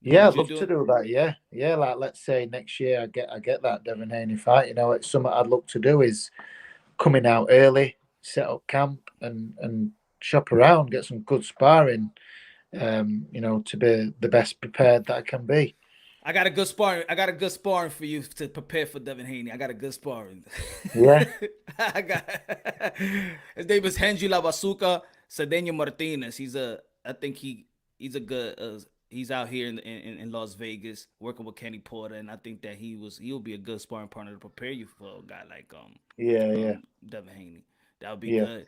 Yeah, I'd love to do that. Yeah. Like let's say next year I get that Devin Haney fight. It's something I'd look to do is coming out early, set up camp and shop around, get some good sparring. To be the best prepared that I can be. I got a good sparring. I got a good sparring for you to prepare for Devin Haney. I got a good sparring. Yeah. I got his name is Henry La Bazooka Cedeno Martinez. I think he's a good. He's out here in Las Vegas working with Kenny Porter, and I think that he'll be a good sparring partner to prepare you for a guy like Yeah. Devin Haney. That would be Yeah. good,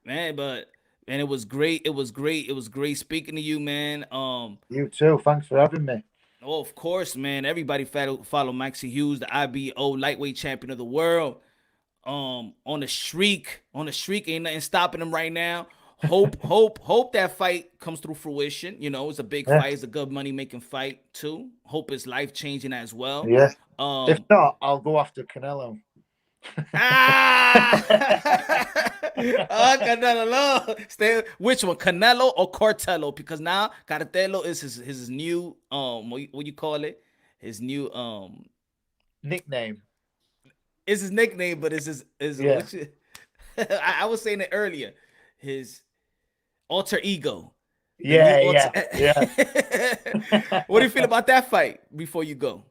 man. But man, it was great. It was great. It was great speaking to you, man. You too. Thanks for having me. Oh, of course, man. Everybody follow MAXI HUGHES, the IBO lightweight champion of the world. On the streak, ain't nothing stopping him right now. Hope that fight comes through fruition. You know, it's a big fight. It's a good money making fight too. Hope it's life changing as well. Yeah. If not, I'll go after Canelo. Canelo. Stay. Which one, Canelo or Cortello? Because now Cartello is his new what you call it? His new nickname. It's his nickname, but it's his yeah. I was saying it earlier. His alter ego. Yeah. What do you feel about that fight before you go?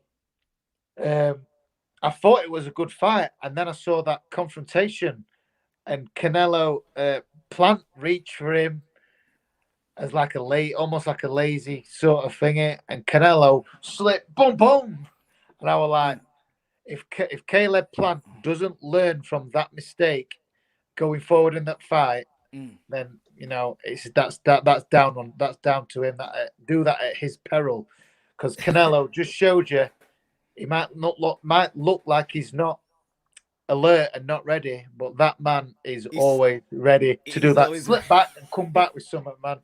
I thought it was a good fight, and then I saw that confrontation, and Canelo plant reach for him as like almost like a lazy sort of thingy, and Canelo slip, boom, boom, and I was like, if Caleb Plant doesn't learn from that mistake going forward in that fight, then that's down to him. Do that at his peril, because Canelo just showed you. He might look like he's not alert and not ready, but that man is always ready to do that. Slip back and come back with something, man.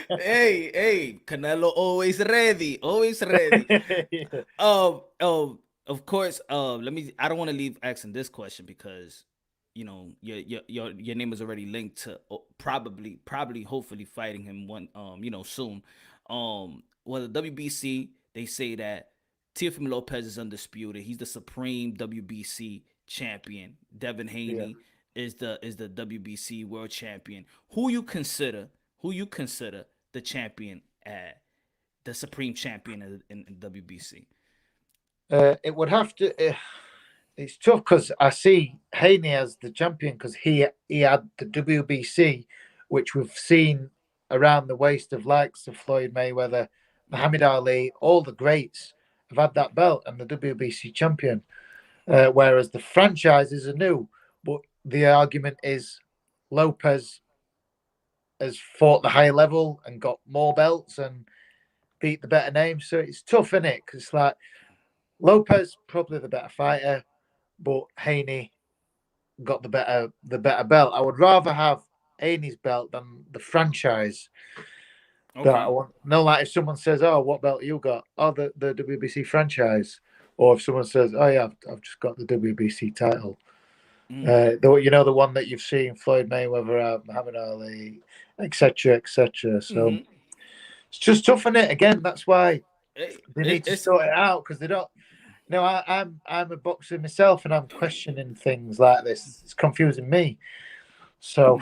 hey, Canelo always ready. Of course. I don't want to leave asking this question because your name is already linked to probably hopefully fighting him soon. The WBC, they say that Teofimo Lopez is undisputed. He's the supreme WBC champion. Devin Haney is the WBC world champion. Who you consider the champion the supreme champion in WBC? It would have to. It's tough because I see Haney as the champion because he had the WBC, which we've seen around the waist of likes of Floyd Mayweather, Muhammad Ali, all the greats have had that belt and the WBC champion. Whereas the franchises are new, but the argument is Lopez has fought the higher level and got more belts and beat the better name. So it's tough, isn't it? Because it's like Lopez probably the better fighter, but Haney got the better belt. I would rather have Haney's belt than the franchise. Okay. That I want. No, like if someone says, "Oh, what belt you got?" Oh, the WBC franchise. Or if someone says, "Oh yeah, I've just got the WBC title." The one that you've seen Floyd Mayweather, Muhammad Ali, etc. So it's just tough, isn't it? Again, that's why they need to sort it out because they don't. I'm a boxer myself, and I'm questioning things like this. It's confusing me. So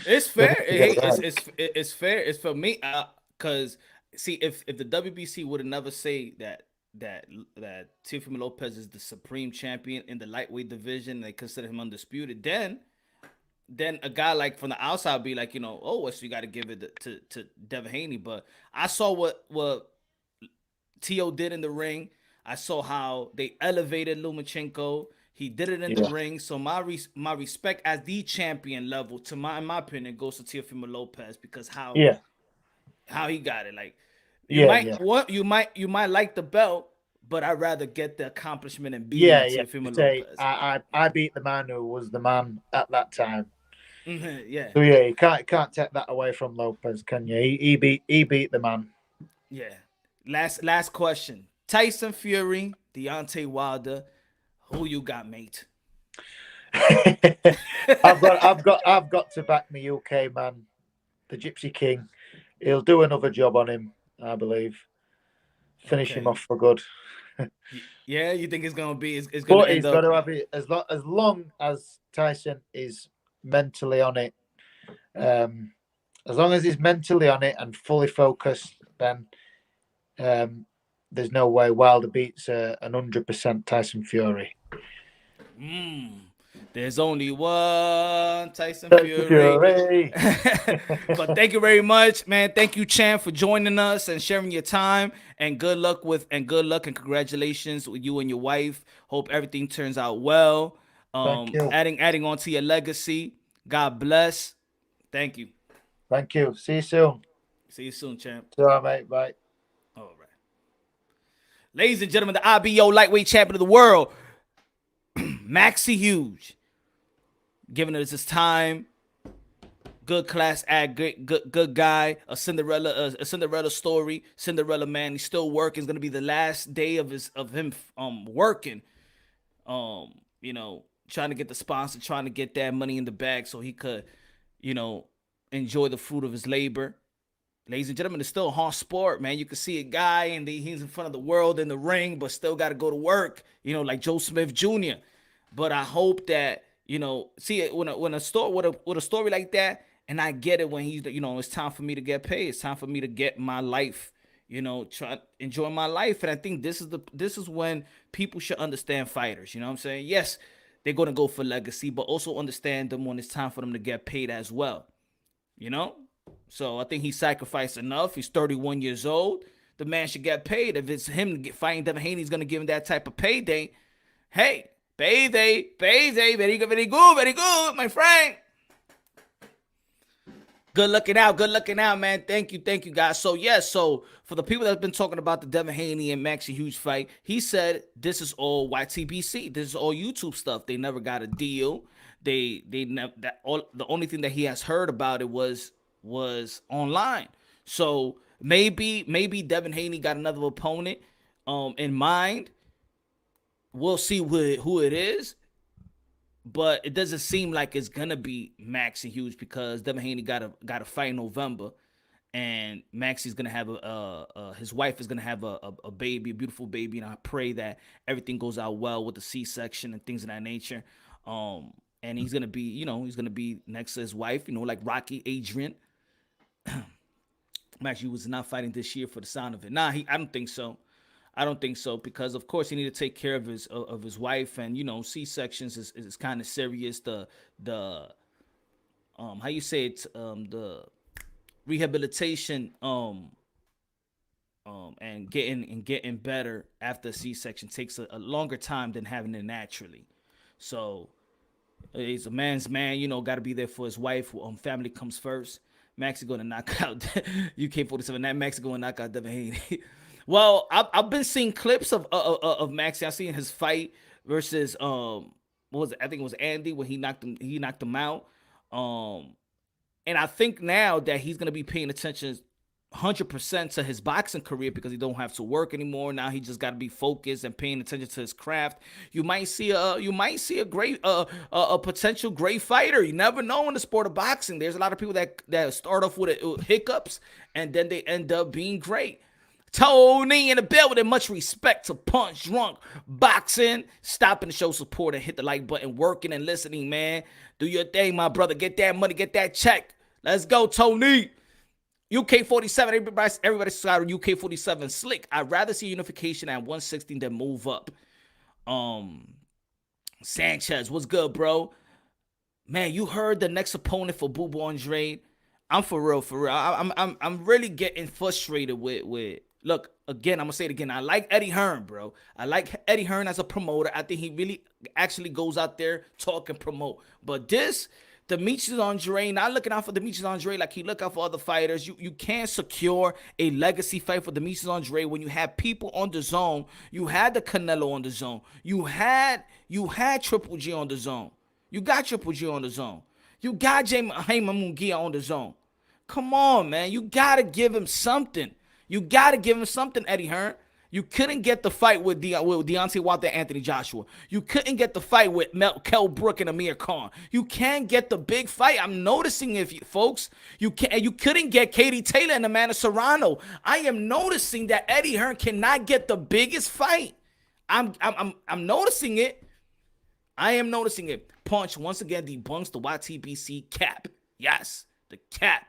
it's fair. It's fair. It's for me because see, if the WBC would have never say that Teofimo Lopez is the supreme champion in the lightweight division, and they consider him undisputed, then a guy like from the outside would be like, so you got to give it to Devin Haney. But I saw what Tio did in the ring. I saw how they elevated Lomachenko. He did it in the ring. So my respect as the champion level, in my opinion, goes to Teofimo Lopez because how he got it. Like you might like the belt, but I'd rather get the accomplishment and beat Teofimo Lopez. I beat the man who was the man at that time. Yeah. So you can't take that away from Lopez, can you? He beat the man. Yeah. Last question. Tyson Fury, Deontay Wilder. Who you got, mate? I've got to back my UK man, the Gypsy King. He'll do another job on him, I believe. Finish him off for good. Yeah, you think it's gonna be? It's gonna But end he's got up. to have it as long as Tyson is mentally on it. As long as he's mentally on it and fully focused, then there's no way Wilder beats an 100% Tyson Fury. There's only one Tyson Tyson Fury. Fury. But thank you very much, man. Thank you, Chan, for joining us and sharing your time. And good luck and congratulations with you and your wife. Hope everything turns out well. Thank you. Adding on to your legacy. God bless. Thank you. Thank you. See you soon. See you soon, champ. All right, mate. Bye. All right. Ladies and gentlemen, the IBO lightweight champion of the world, MAXI HUGHES, giving us his time. Good class act, good guy. A Cinderella story. Cinderella man. He's still working. It's gonna be the last day of him working. Trying to get the sponsor, trying to get that money in the bag so he could, enjoy the fruit of his labor. Ladies and gentlemen, it's still a hard sport, man. You can see a guy and he's in front of the world in the ring, but still got to go to work, like Joe Smith Jr. But I hope that, see it when a story with a story like that, and I get it when he's, it's time for me to get paid. It's time for me to get my life, try enjoy my life. And I think this is when people should understand fighters. You know what I'm saying? Yes, they're gonna go for legacy, but also understand them when it's time for them to get paid as well. So I think he sacrificed enough. He's 31 years old. The man should get paid. If it's him fighting Devin Haney, he's going to give him that type of payday. Hey, payday, very good, my friend. Good looking out, man. Thank you, guys. So for the people that have been talking about the Devin Haney and MAXI HUGHES fight, he said this is all YTBC. This is all YouTube stuff. They never got a deal. The only thing that he has heard about it was online. So maybe Devin Haney got another opponent in mind. We'll see who it is, but it doesn't seem like it's gonna be MAXI HUGHES because Devin Haney got a fight in November, and Maxi's gonna have his wife is gonna have a baby, a beautiful baby, and I pray that everything goes out well with the C-section and things of that nature. And he's gonna be next to his wife, like Rocky Adrian. MAXI was not fighting this year for the sound of it. I don't think so. Because of course he need to take care of his wife, and C-sections is kind of serious. The how you say it, the rehabilitation and getting better after C-section takes a longer time than having it naturally. So he's a man's man, got to be there for his wife. Family comes first. MAXI going to knock out UK-47. That MAXI going to knock out Devin Haney. Well, I've been seeing clips of MAXI. I've seen his fight versus what was it? I think it was Andy when he knocked him out. And I think now that he's going to be paying attention 100% to his boxing career because he don't have to work anymore. Now he just got to be focused and paying attention to his craft. You might see a great a potential great fighter. You never know in the sport of boxing. There's a lot of people that start off with hiccups and then they end up being great. Tony in the building. Much respect to Punch Drunk Boxing. Stopping to show support and hit the like button. Working and listening, man. Do your thing, my brother. Get that money. Get that check. Let's go, Tony. UK-47, everybody started UK-47 slick. I'd rather see unification at 116 than move up. Sanchez, what's good, bro? Man, you heard the next opponent for Boo Boo Andrade? I'm for real. I'm really getting frustrated with. Look, again, I'm gonna say it again. I like Eddie Hearn, bro. I like Eddie Hearn as a promoter. I think he really actually goes out there, talk and promote. But Demetrius Andrade, not looking out for Demetrius Andrade like he look out for other fighters. You can't secure a legacy fight for Demetrius Andrade when you have people on the zone. You had the Canelo on the zone. You had Triple G on the zone. You got Triple G on the zone. You got Haney Munguia on the zone. Come on, man. You got to give him something. Eddie Hearn. You couldn't get the fight with Deontay Wilder and Anthony Joshua. You couldn't get the fight with Kell Brook and Amir Khan. You can't get the big fight. I'm noticing folks. You couldn't get Katie Taylor and Amanda Serrano. I am noticing that Eddie Hearn cannot get the biggest fight. I'm noticing it. I am noticing it. Punch once again debunks the YTBC cap. Yes, the cap.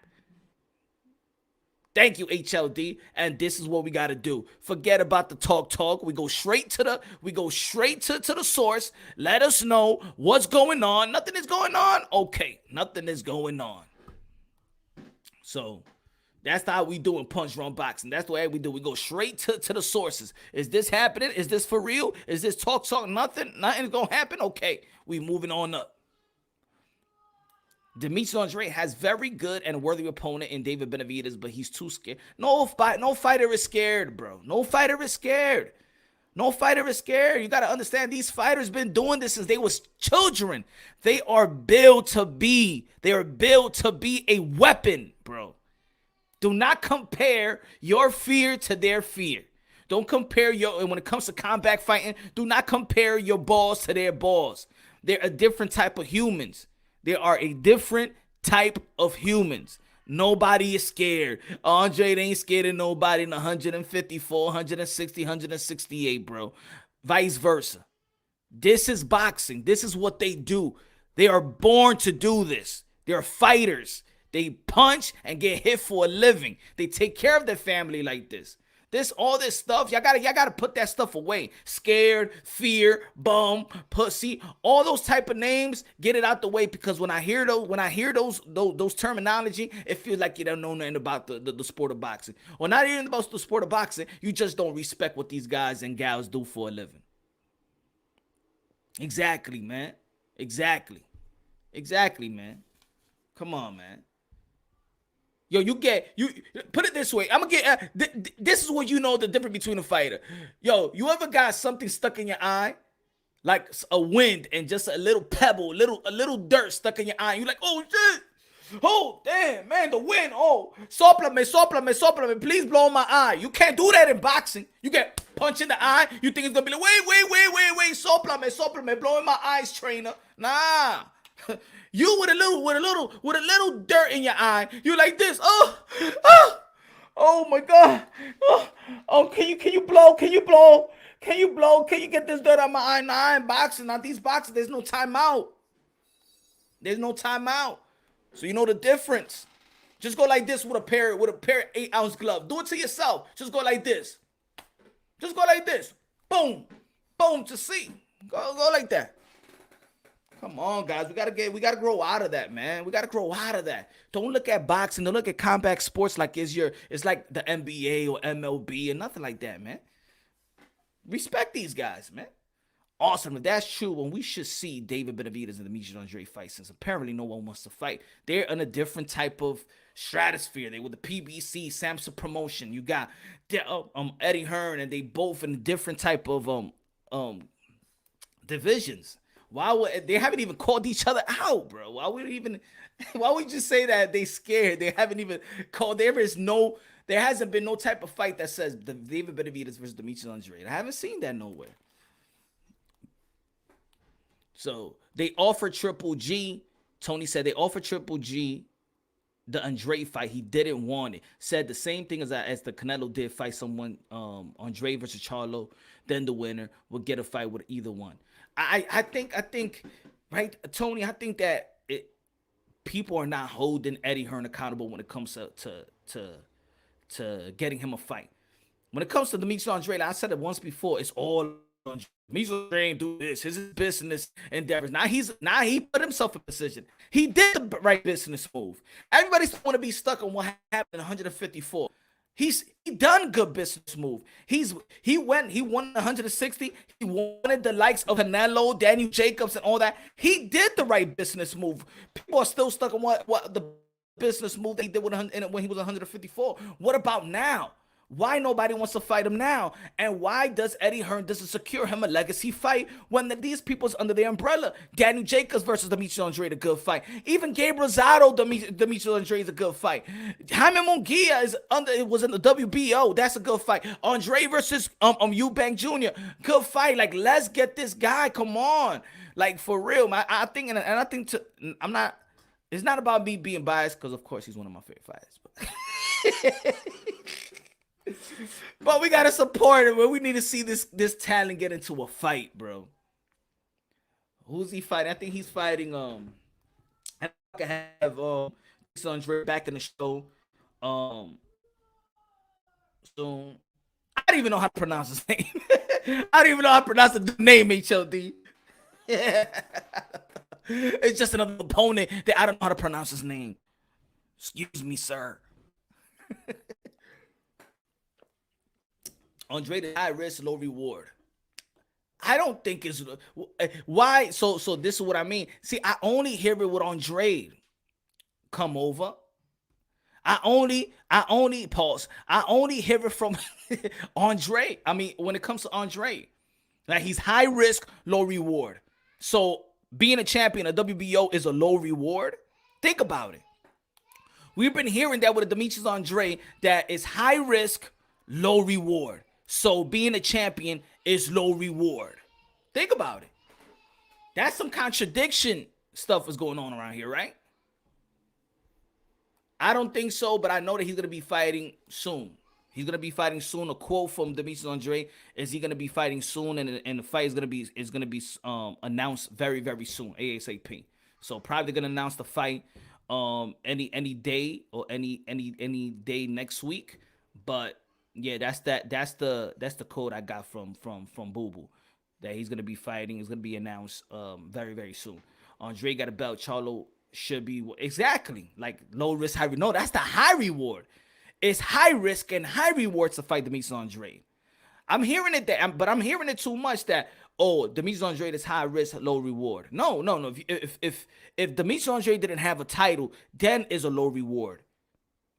Thank you, HLD. And this is what we got to do. Forget about the talk. We go straight to the source. Let us know what's going on. Nothing is going on. Okay, nothing is going on. So that's how we do in Punch Run Boxing. That's the way we do. We go straight to the sources. Is this happening? Is this for real? Is this talk? Nothing's going to happen? Okay, we moving on up. Demetrius Andre has very good and worthy opponent in David Benavidez, but he's too scared. No fighter is scared, bro. No fighter is scared. No fighter is scared. You got to understand, these fighters been doing this since they was children. They are built to be a weapon, bro. Do not compare your fear to their fear. Don't compare and when it comes to combat fighting, do not compare your balls to their balls. They're a different type of humans. There are a different type of humans. Nobody is scared. Andre ain't scared of nobody in 154, 160, 168, bro. Vice versa. This is boxing. This is what they do. They are born to do this. They're fighters. They punch and get hit for a living. They take care of their family like this. All this stuff, y'all gotta put that stuff away. Scared, fear, bum, pussy, all those type of names, get it out the way, because when I hear those terminology, it feels like you don't know nothing about the sport of boxing. Or not even about the sport of boxing, you just don't respect what these guys and gals do for a living. Exactly, man. Exactly, man. Come on, man. Yo, you put it this way. I'm gonna get this is what you know the difference between a fighter. Yo, you ever got something stuck in your eye, like a wind and just a little pebble, a little dirt stuck in your eye? You like, oh shit, oh damn, man, the wind. Oh, soplame, please blow my eye. You can't do that in boxing. You get punched in the eye. You think it's gonna be like, wait, soplame, blowing my eyes, trainer. Nah. You with a little dirt in your eye, you like this. Oh my God. Oh, can you blow? Can you get this dirt out of my eye? Nah, I ain't boxing. Not these boxers. There's no timeout. So you know the difference. Just go like this with a pair of 8-ounce glove. Do it to yourself. Just go like this. Boom. To see. Go like that. Come on, guys. We gotta grow out of that, man. We gotta grow out of that. Don't look at boxing. Don't look at combat sports like it's like the NBA or MLB and nothing like that, man. Respect these guys, man. Awesome. If that's true, when we should see David Benavidez and Demetrius Andre fight, since apparently no one wants to fight. They're in a different type of stratosphere. They with the PBC, Samsung promotion. You got Eddie Hearn, and they both in a different type of divisions. They haven't even called each other out, bro? Why would you say that they scared? They haven't even called. There hasn't been no type of fight that says David Benavidez versus Demetrius Andre. I haven't seen that nowhere. So they offered Triple G. Tony said they offered Triple G the Andre fight. He didn't want it. Said the same thing as the Canelo did fight someone, Andre versus Charlo. Then the winner would get a fight with either one. I think, right, Tony, I think that people are not holding Eddie Hearn accountable when it comes to getting him a fight. When it comes to Demetrius Andre, like I said it once before, it's all on Demetrius Andre ain't do this. His business endeavors. Now he put himself in position. He did the right business move. Everybody's want to be stuck on what happened in 154. He done good business move. He won 160. He wanted the likes of Canelo, Daniel Jacobs, and all that. He did the right business move. People are still stuck on what the business move that he did when he was 154. What about now? Why nobody wants to fight him now? And why does Eddie Hearn doesn't secure him a legacy fight when these people's under the umbrella? Daniel Jacobs versus Demetrius Andre, a good fight. Even Gabriel Zotto, Demetrius Andre is a good fight. Jaime Munguia was in the WBO. That's a good fight. Andre versus Eubank Jr. Good fight. Like, let's get this guy. Come on. Like, for real. I think, and I think it's not about me being biased, because of course he's one of my favorite fighters. But But we gotta support it, bro. We need to see this talent get into a fight, bro. Who's he fighting? I think he's fighting. I can have Andre back in the show. Soon. I don't even know how to pronounce his name. I don't even know how to pronounce the name HLD. Yeah. It's just another opponent that I don't know how to pronounce his name. Excuse me, sir. Andre the high risk, low reward. I don't think it's why. So this is what I mean. See, I only hear it with Andre come over. I only pause. I only hear it from Andre. I mean, when it comes to Andre, like he's high risk, low reward. So being a champion of WBO is a low reward. Think about it. We've been hearing that with the Demetrius Andre that is high risk, low reward. So being a champion is low reward. Think about it. That's some contradiction stuff is going on around here, right? I don't think so, but I know that he's going to be fighting soon. He's going to be fighting soon. A quote from Demetrius Andre is he going to be fighting soon, and the fight is going to be announced very, very soon, ASAP. So probably going to announce the fight any day or any day next week. But yeah, that's the code I got from Boo Boo that he's going to be fighting. It's going to be announced very, very soon. Andre got a belt. Charlo should be exactly like low risk, high. No, that's the high reward. It's high risk and high rewards to fight Demetrius Andre. I'm hearing it but I'm hearing it too much that Demetrius Andre is high risk, low reward. No. If Demetrius Andre didn't have a title, then is a low reward.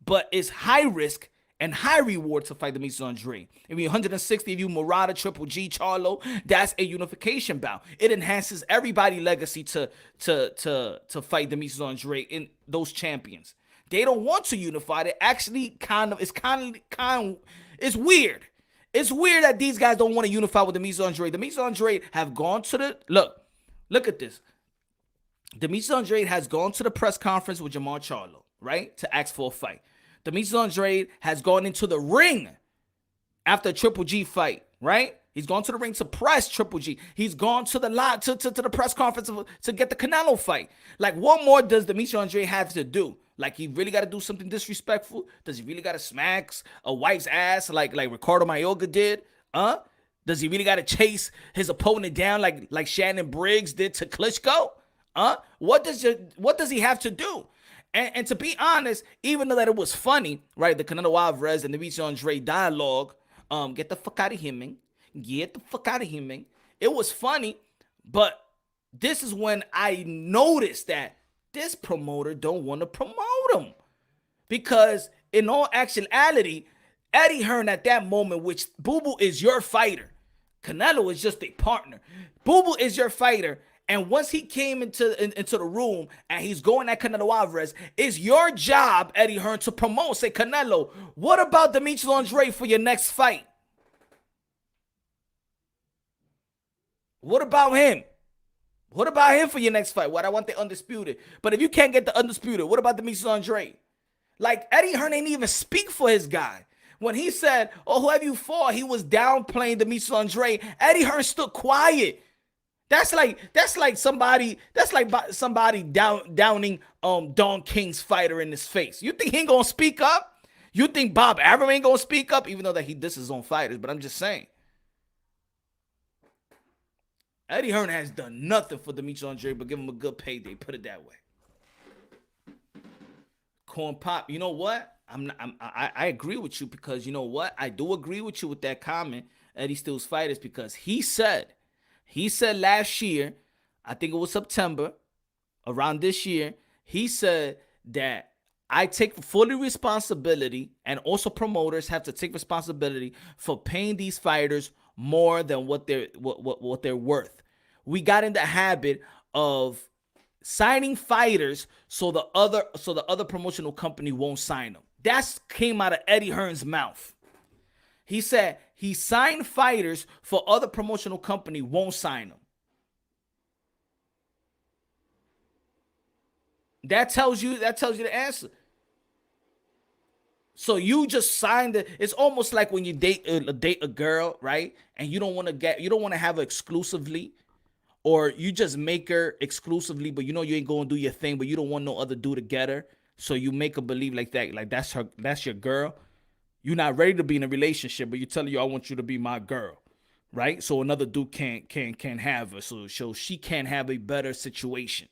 But it's high risk and high reward to fight Demetrius Andre. I mean, 160 of you, Murata, Triple G, Charlo, that's a unification bout. It enhances everybody's legacy to fight Demetrius Andre in those champions. They don't want to unify. They actually it's weird. It's weird that these guys don't want to unify with Demetrius Andre. Demetrius Andre have gone to the look at this. Demetrius Andre has gone to the press conference with Jamal Charlo, right, to ask for a fight. Demetrius Andre has gone into the ring after a Triple G fight, right? He's gone to the ring to press Triple G. He's gone to the the press conference to get the Canelo fight. Like, what more does Demetrius Andre have to do? Like, he really got to do something disrespectful? Does he really got to smack a wife's ass like Ricardo Mayorga did? Does he really got to chase his opponent down like Shannon Briggs did to Klitschko? What does he have to do? And to be honest, even though that it was funny, right? The Canelo Alvarez and Demetrius Andre dialogue, get the fuck out of here, man. Get the fuck out of here, man. It was funny, but this is when I noticed that this promoter don't want to promote him. Because in all actuality, Eddie Hearn at that moment, which Boo Boo is your fighter. Canelo is just a partner. Boo Boo is your fighter. And once he came into the room and he's going at Canelo Alvarez, it's your job, Eddie Hearn, to promote. Say, Canelo, what about Demetrius Andre for your next fight? What about him? What about him for your next fight? What I want the undisputed. But if you can't get the undisputed, what about Demetrius Andre? Like, Eddie Hearn ain't even speak for his guy. When he said, who have you fought? He was downplaying Demetrius Andre. Eddie Hearn stood quiet. That's like somebody downing Don King's fighter in his face. You think he ain't gonna speak up? You think Bob Arum ain't gonna speak up, even though that he disses his own fighters? But I'm just saying, Eddie Hearn has done nothing for Demetrius Andre but give him a good payday. Put it that way. Corn Pop, you know what? I agree with you, because you know what? I do agree with you with that comment, Eddie Steele's fighters, because he said last year, I think it was September, around this year, he said that I take fully responsibility, and also promoters have to take responsibility for paying these fighters more than what they're worth. We got in the habit of signing fighters so the other promotional company won't sign them. That came out of Eddie Hearn's mouth. He said he signed fighters for other promotional company won't sign them. That tells you the answer. So you just signed it. It's almost like when you date a girl, right? And you don't want to have her exclusively, or you just make her exclusively, but you know you ain't gonna do your thing, but you don't want no other dude to get her. So you make her believe like that, like that's your girl. You're not ready to be in a relationship, but you tell her, I want you to be my girl, right? So another dude can't have her, so she can't have a better situation.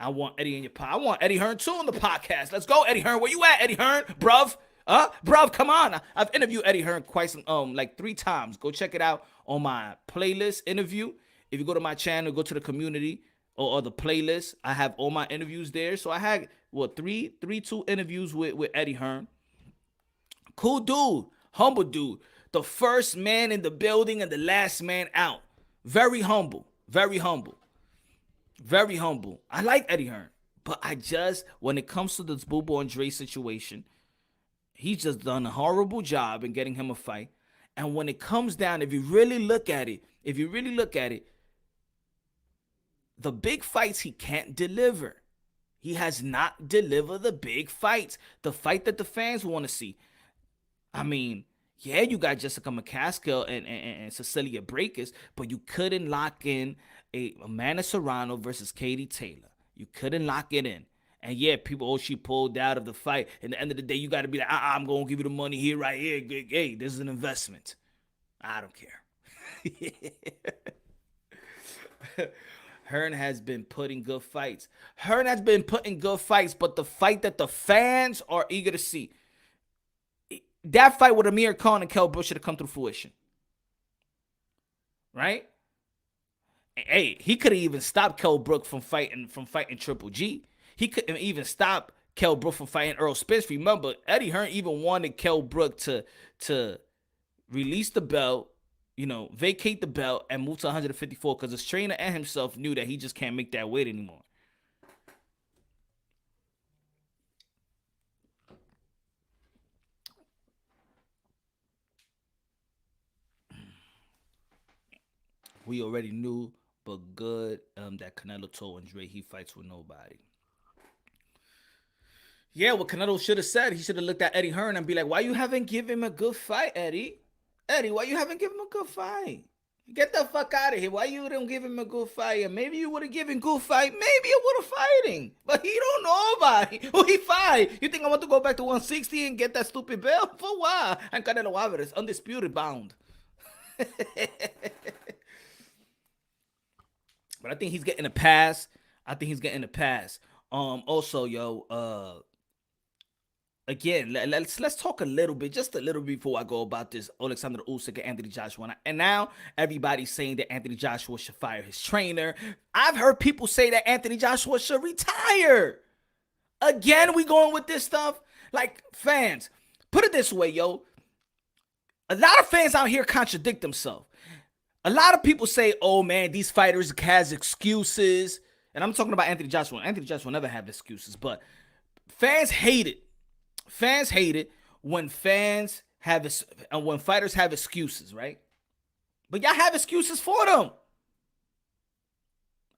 I want Eddie in your pod. I want Eddie Hearn too on the podcast. Let's go, Eddie Hearn. Where you at, Eddie Hearn? Bruv. Bruv, come on. I've interviewed Eddie Hearn like 3 times. Go check it out on my playlist interview. If you go to my channel, go to the community or the playlist. I have all my interviews there. So I had two interviews with Eddie Hearn. Cool dude, humble dude. The first man in the building and the last man out. Very humble. Very humble. Very humble. I like Eddie Hearn, but when it comes to this Boo Boo Andre situation, he's just done a horrible job in getting him a fight. And when it comes down, if you really look at it, the big fights he can't deliver. He has not delivered the big fights, the fight that the fans want to see. I mean, yeah, you got Jessica McCaskill and Cecilia Brækhus, but you couldn't lock in Amanda Serrano versus Katie Taylor. You couldn't lock it in. And yeah, people, she pulled out of the fight. At the end of the day, you got to be like, I'm going to give you the money here, right here. Hey, this is an investment. I don't care. Hearn has been putting good fights. But the fight that the fans are eager to see, that fight with Amir Khan and Kell Brook should have come to fruition. Right? Hey, he could have even stopped Kell Brook from fighting Triple G. He couldn't even stop Kell Brook from fighting Earl Spence. Remember, Eddie Hearn even wanted Kell Brook to release the belt, vacate the belt and move to 154 because his trainer and himself knew that he just can't make that weight anymore. We already knew, but good that Canelo told Andre he fights with nobody. Yeah, what Canelo should have said, he should have looked at Eddie Hearn and be like, why you haven't given him a good fight, Eddie? Eddie, why you haven't given him a good fight? Get the fuck out of here. Why you didn't give him a good fight? And maybe you would have given good fight. Maybe it would have fighting. But he don't know about it. Who he fight? You think I want to go back to 160 and get that stupid belt? For what? And Canelo Alvarez, undisputed bound. But I think he's getting a pass. Also, again, let's talk a little bit, just a little bit before I go about this Alexander Usyk and Anthony Joshua. And now everybody's saying that Anthony Joshua should fire his trainer. I've heard people say that Anthony Joshua should retire. Again, we going with this stuff? Like, fans, put it this way, yo. A lot of fans out here contradict themselves. A lot of people say, oh, man, these fighters has excuses. And I'm talking about Anthony Joshua. Anthony Joshua never have excuses. But fans hate it. Fans hate it when fighters have excuses, right? But y'all have excuses for them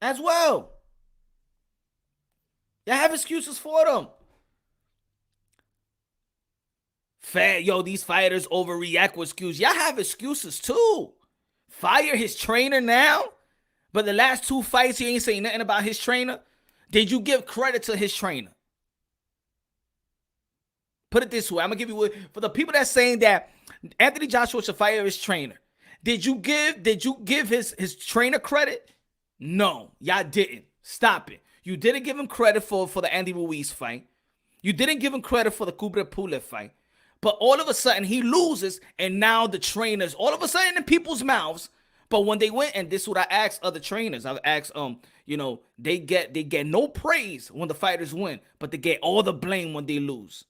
as well. Y'all have excuses for them. These fighters overreact with excuses. Y'all have excuses too. Fire his trainer now? But the last 2 fights, he ain't saying nothing about his trainer. Did you give credit to his trainer? Put it this way. I'm going to give you, for the people that's saying that Anthony Joshua should fire his trainer. Did you give his trainer credit? No, y'all didn't. Stop it. You didn't give him credit for the Andy Ruiz fight. You didn't give him credit for the Kubrat Pulev fight. But all of a sudden, he loses, and now the trainers, all of a sudden in people's mouths. But when they went, and this is what I asked other trainers, I've asked, they get no praise when the fighters win, but they get all the blame when they lose.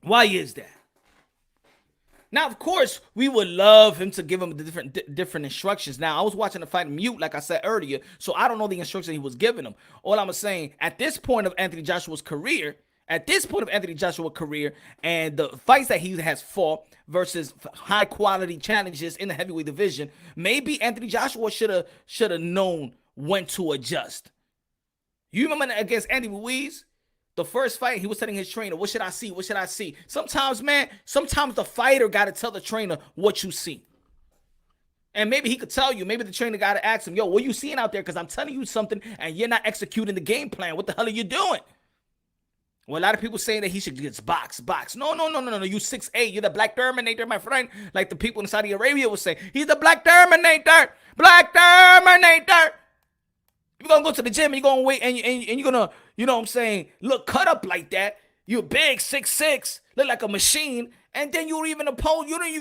Why is that? Now, of course, we would love him to give him the different instructions. Now, I was watching the fight mute, like I said earlier, so I don't know the instructions he was giving him. All I'm saying, at this point of Anthony Joshua's career, and the fights that he has fought versus high-quality challenges in the heavyweight division, maybe Anthony Joshua should have known when to adjust. You remember against Andy Ruiz? The first fight, he was telling his trainer, what should I see? What should I see? Sometimes, man, sometimes the fighter got to tell the trainer what you see. And maybe he could tell you, maybe the trainer got to ask him, yo, what are you seeing out there? Because I'm telling you something and you're not executing the game plan. What the hell are you doing? Well, a lot of people saying that he should get box. No. You 6'8", you're the Black Terminator, my friend. Like the people in Saudi Arabia would say, he's the Black Terminator. Black Terminator. You're going to go to the gym and you're going to wait and you're going to, you know what I'm saying, look cut up like that. You're big, 6'6", look like a machine. And then you don't even oppose, you don't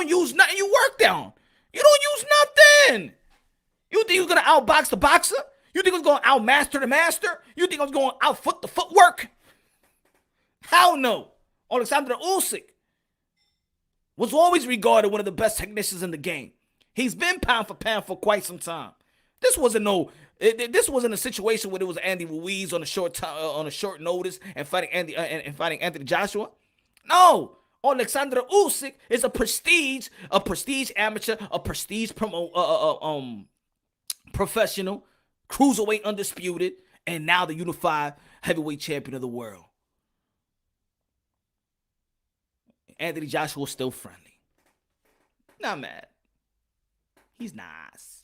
use nothing you work down. You don't use nothing. You think you're going to outbox the boxer? You think I was going to outmaster the master? You think I was going to outfoot the footwork? Hell no. Alexander Usyk was always regarded one of the best technicians in the game. He's been pound for pound for quite some time. This wasn't a situation where it was Andy Ruiz on a short notice and fighting Anthony Joshua. No. Alexander Usyk is a prestige amateur, a prestige professional, cruiserweight undisputed, and now the unified heavyweight champion of the world. Anthony Joshua still friendly. Not mad. He's nice.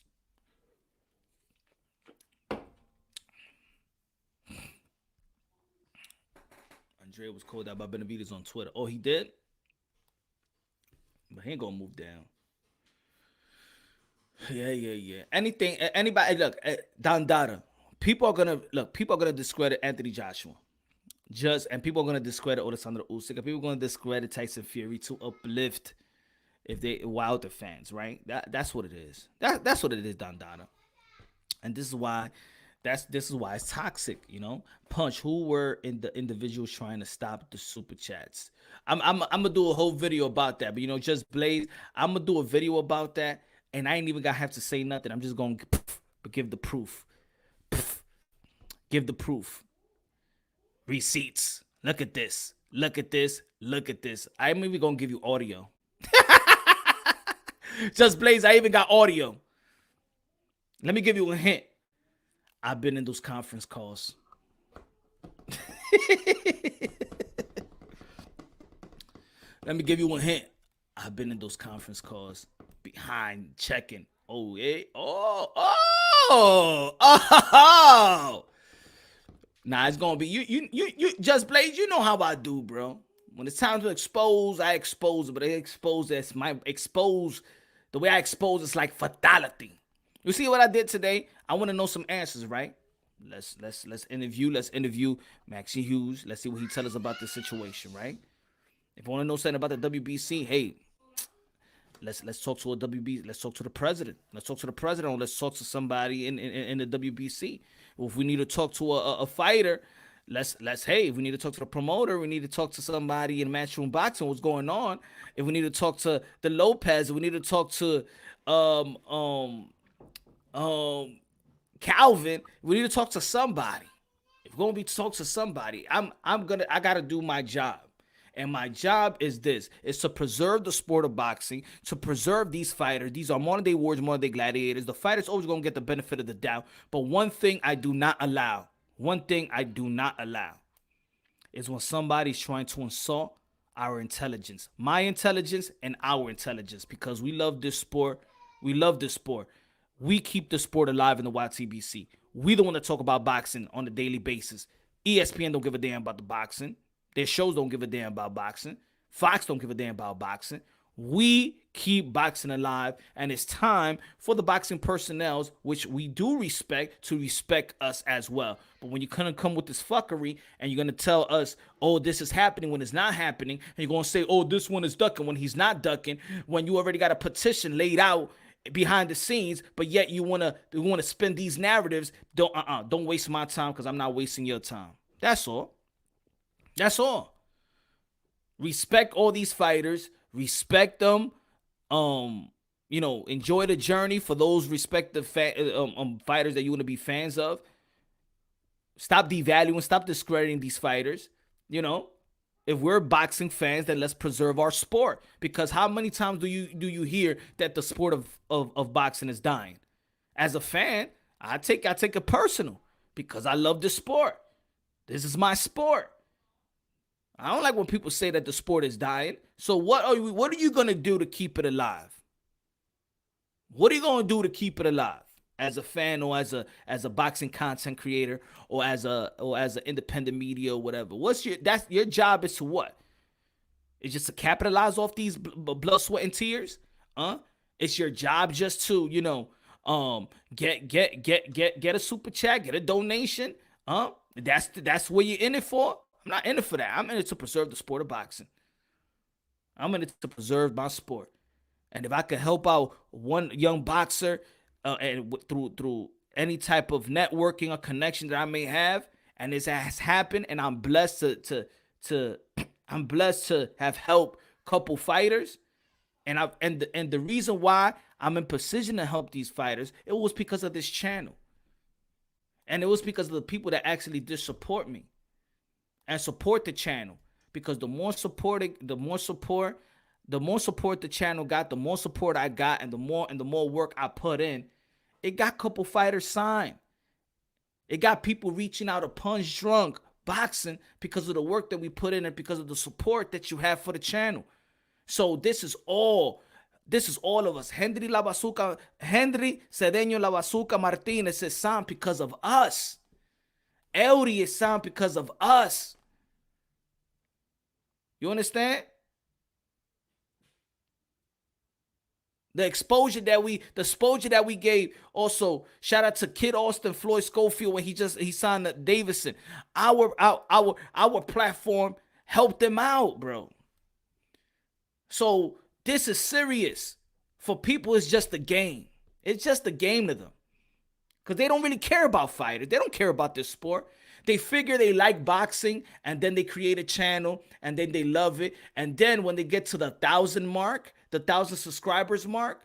Andrea was called out by Benavidez on Twitter. Oh, he did? But he ain't gonna move down. Yeah. Anybody, look, Don Dada. People are gonna discredit Anthony Joshua. And people are gonna discredit Alexander Usyk. And people are gonna discredit Tyson Fury to uplift if they Wilder fans, right? That's what it is. That's what it is, Don Dada. And this is why it's toxic, you know. Punch, who were in the individuals trying to stop the super chats? I'm gonna do a whole video about that, but you know, just Blaze, I'm gonna do a video about that, and I ain't even gonna have to say nothing. I'm just gonna give the proof. Give the proof. Receipts. Look at this. Look at this. Look at this. I'm even gonna give you audio. Just Blaze, I even got audio. Let me give you a hint. I've been in those conference calls. Let me give you a hint. I've been in those conference calls behind checking. Oh, yeah. Oh. Nah, it's gonna be you just Blaze, you know how I do, bro. When it's time to expose, I expose it, but the way I expose it's like fatality. You see what I did today? I want to know some answers, right? Let's interview MAXI HUGHES. Let's see what he tells us about this situation, right? If you want to know something about the WBC, hey, let's talk to a WBC. Let's talk to the president. Let's talk to the president, or let's talk to somebody in the WBC. Well, if we need to talk to a fighter, let's hey, if we need to talk to the promoter, we need to talk to somebody in Matchroom Boxing, what's going on. If we need to talk to the Lopez, if we need to talk to Calvin, we need to talk to somebody. If we're gonna be talk to somebody, I gotta do my job. And my job is to preserve the sport of boxing, to preserve these fighters. These are modern day warriors, modern day gladiators. The fighter's always gonna get the benefit of the doubt. But one thing I do not allow is when somebody's trying to insult our intelligence, my intelligence and our intelligence, because we love this sport. We keep the sport alive in the YTBC. We don't want to talk about boxing on a daily basis. ESPN don't give a damn about the boxing. Their shows don't give a damn about boxing. Fox don't give a damn about boxing. We keep boxing alive, and it's time for the boxing personnel, which we do respect, to respect us as well. But when you're going to come with this fuckery and you're going to tell us, oh, this is happening when it's not happening, and you're going to say, oh, this one is ducking when he's not ducking, when you already got a petition laid out behind the scenes, but yet you want to spin these narratives, don't waste my time, because I'm not wasting your time. That's all. Respect all these fighters. Respect them. Enjoy the journey for those respective fighters that you want to be fans of. Stop devaluing, stop discrediting these fighters. You know, if we're boxing fans, then let's preserve our sport. Because how many times do you hear that the sport of boxing is dying? As a fan, I take it personal, because I love this sport. This is my sport. I don't like when people say that the sport is dying. So what are you going to do to keep it alive? What are you going to do to keep it alive? As a fan, or as a boxing content creator, or as an independent media, or whatever. That's your job is to what? It's just to capitalize off these blood, sweat, and tears? It's your job just to, get a super chat, get a donation? That's what you're in it for? I'm not in it for that. I'm in it to preserve the sport of boxing. I'm in it to preserve my sport. And if I can help out one young boxer and through any type of networking or connection that I may have, and this has happened, and I'm blessed to have helped couple fighters, and the reason why I'm in position to help these fighters, it was because of this channel, and it was because of the people that actually did support me and support the channel. Because the more support the channel got, the more support I got, and the more work I put in, it got couple fighters signed. It got people reaching out to Punch Drunk Boxing because of the work that we put in and because of the support that you have for the channel. So this is all of us. Henry Cedeño La Bazooka Martinez is signed because of us. Eury is signed because of us. You understand? The exposure that we gave. Also, shout out to Kid Austin, Floyd Schofield, when he signed the Davidson. Our platform helped them out, bro. So this is serious. For people, it's just a game. It's just a game to them. Because they don't really care about fighters. They don't care about this sport. They figure they like boxing, and then they create a channel, and then they love it. And then when they get to the 1,000 mark, the 1,000 subscribers mark,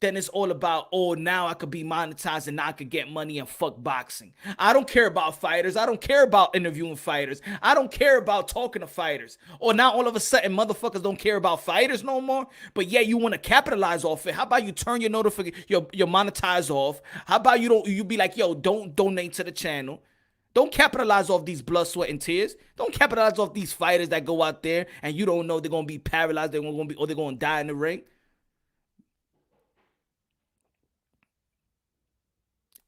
then it's all about, oh, now I could be monetized and now I could get money and fuck boxing. I don't care about fighters. I don't care about interviewing fighters. I don't care about talking to fighters. Or now all of a sudden motherfuckers don't care about fighters no more, but yeah, you want to capitalize off it. How about you turn your your monetize off? How about you be like, yo, don't donate to the channel. Don't capitalize off these blood, sweat, and tears. Don't capitalize off these fighters that go out there and you don't know they're going to be paralyzed, they're going to die in the ring.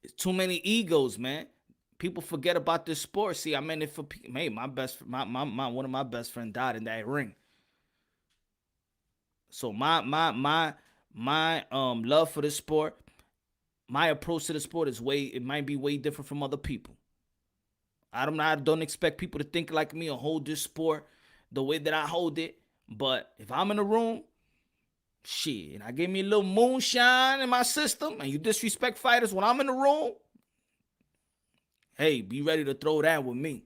It's too many egos, man. People forget about this sport. See, I'm in it for hey, one of my best friends died in that ring. So my love for this sport, my approach to the sport it might be way different from other people. I don't expect people to think like me or hold this sport the way that I hold it. But if I'm in a room, shit, and I give me a little moonshine in my system, and you disrespect fighters when I'm in the room, hey, be ready to throw that with me.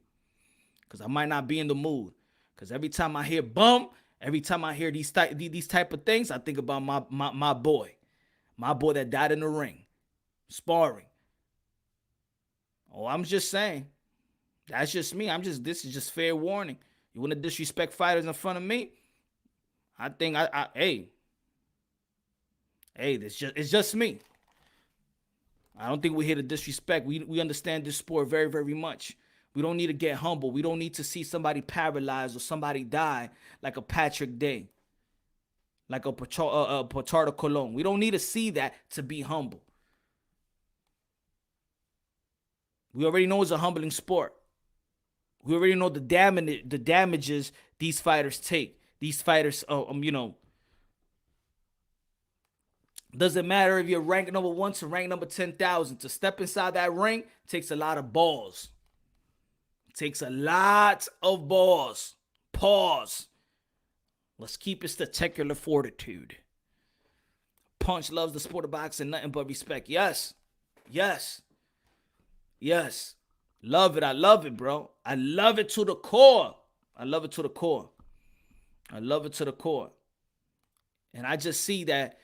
Because I might not be in the mood. Because every time I hear bum, every time I hear these type of things, I think about my boy. My boy that died in the ring. Sparring. Oh, I'm just saying. That's just me. This is just fair warning. You want to disrespect fighters in front of me? I think hey, it's just me. I don't think we're here to disrespect. We understand this sport very, very much. We don't need to get humble. We don't need to see somebody paralyzed or somebody die like a Patrick Day, like a Portardo Colon. We don't need to see that to be humble. We already know it's a humbling sport. We already know the damages these fighters take. These fighters, doesn't matter if you're ranked number 1 to rank number 10,000. To step inside that ring takes a lot of balls. Takes a lot of balls. Pause. Let's keep it spectacular fortitude. Punch loves the sport of boxing, nothing but respect. Yes. Yes. Yes. Love it. I love it, bro. I love it to the core. I love it to the core. I love it to the core. And I just see that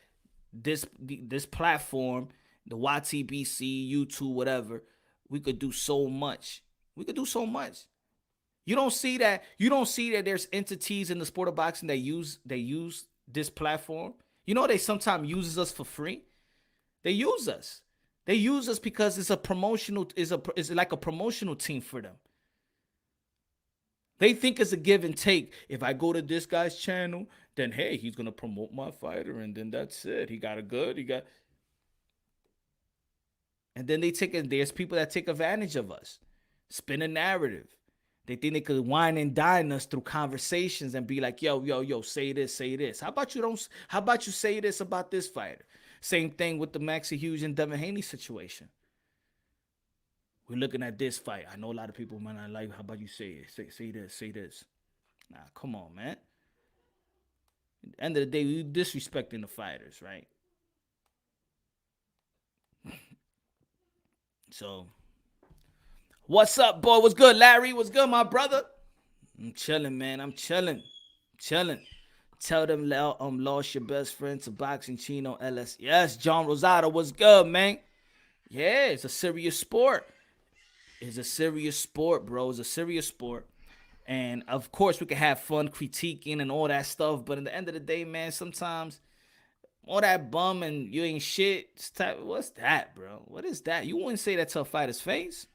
this platform, the YTBC, YouTube, whatever, we could do so much. We could do so much. You don't see that there's entities in the sport of boxing that use this platform. You know, they sometimes uses us for free. They use us. They use us because it's like a promotional team for them. They think it's a give and take. If I go to this guy's channel, then hey, he's gonna promote my fighter, and then that's it. He got a good, and then there's people that take advantage of us, spin a narrative. They think they could wine and dine us through conversations and be like, yo, say this, say this. How about you say this about this fighter? Same thing with the MAXI HUGHES and Devin Haney situation. We're looking at this fight. I know a lot of people might not like, how about you say it? Say this. Nah, come on, man. At the end of the day, we disrespecting the fighters, right? So, what's up, boy? What's good, Larry? What's good, my brother? I'm chilling, man. I'm chilling. Tell them lost your best friend to boxing Chino LS. Yes, John Rosado. What's good, man? Yeah, it's a serious sport. It's a serious sport, bro. It's a serious sport. And, of course, we can have fun critiquing and all that stuff. But at the end of the day, man, sometimes all that bum and you ain't shit. What's that, bro? What is that? You wouldn't say that to a fighter's face.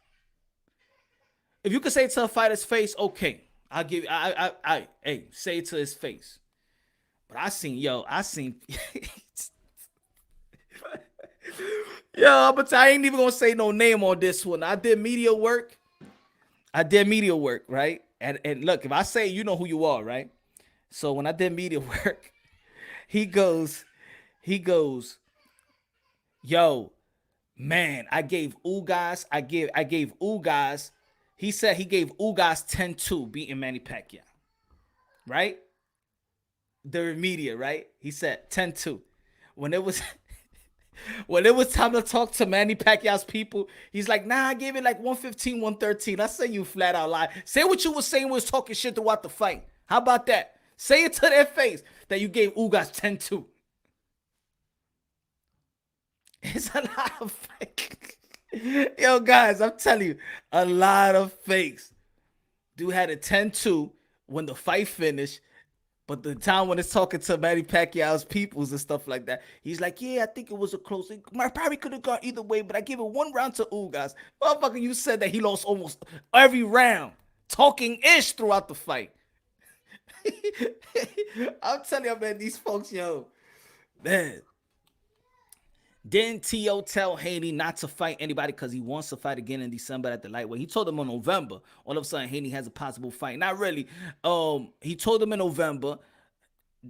If you could say it to a fighter's face, okay. I'll give you, hey, say it to his face. But I seen, yo, I ain't even gonna say no name on this one. I did media work, right? And look, if I say, you know who you are, right? So when I did media work, he goes, yo, man, I gave Ugas, he said he gave Ugas 10-2 beating Manny Pacquiao, right? The media, right? He said 10-2. When it was time to talk to Manny Pacquiao's people, he's like, nah, I gave it like 115, 113. I say you flat out lie. Say what you were saying was talking shit throughout the fight. How about that? Say it to their face that you gave Ugas 10-2. It's a lot of fakes. Yo, guys, I'm telling you, a lot of fakes. Dude had a 10-2 when the fight finished, but the time when it's talking to Manny Pacquiao's peoples and stuff like that, he's like, yeah, I think it was a close. I probably could have gone either way, but I gave it one round to Ugas. Motherfucker, you said that he lost almost every round, talking ish throughout the fight. I'm telling you, man, these folks, yo, man. Didn't T.O. tell Haney not to fight anybody because he wants to fight again in December at the lightweight? He told him in November. All of a sudden, Haney has a possible fight. Not really. He told him in November.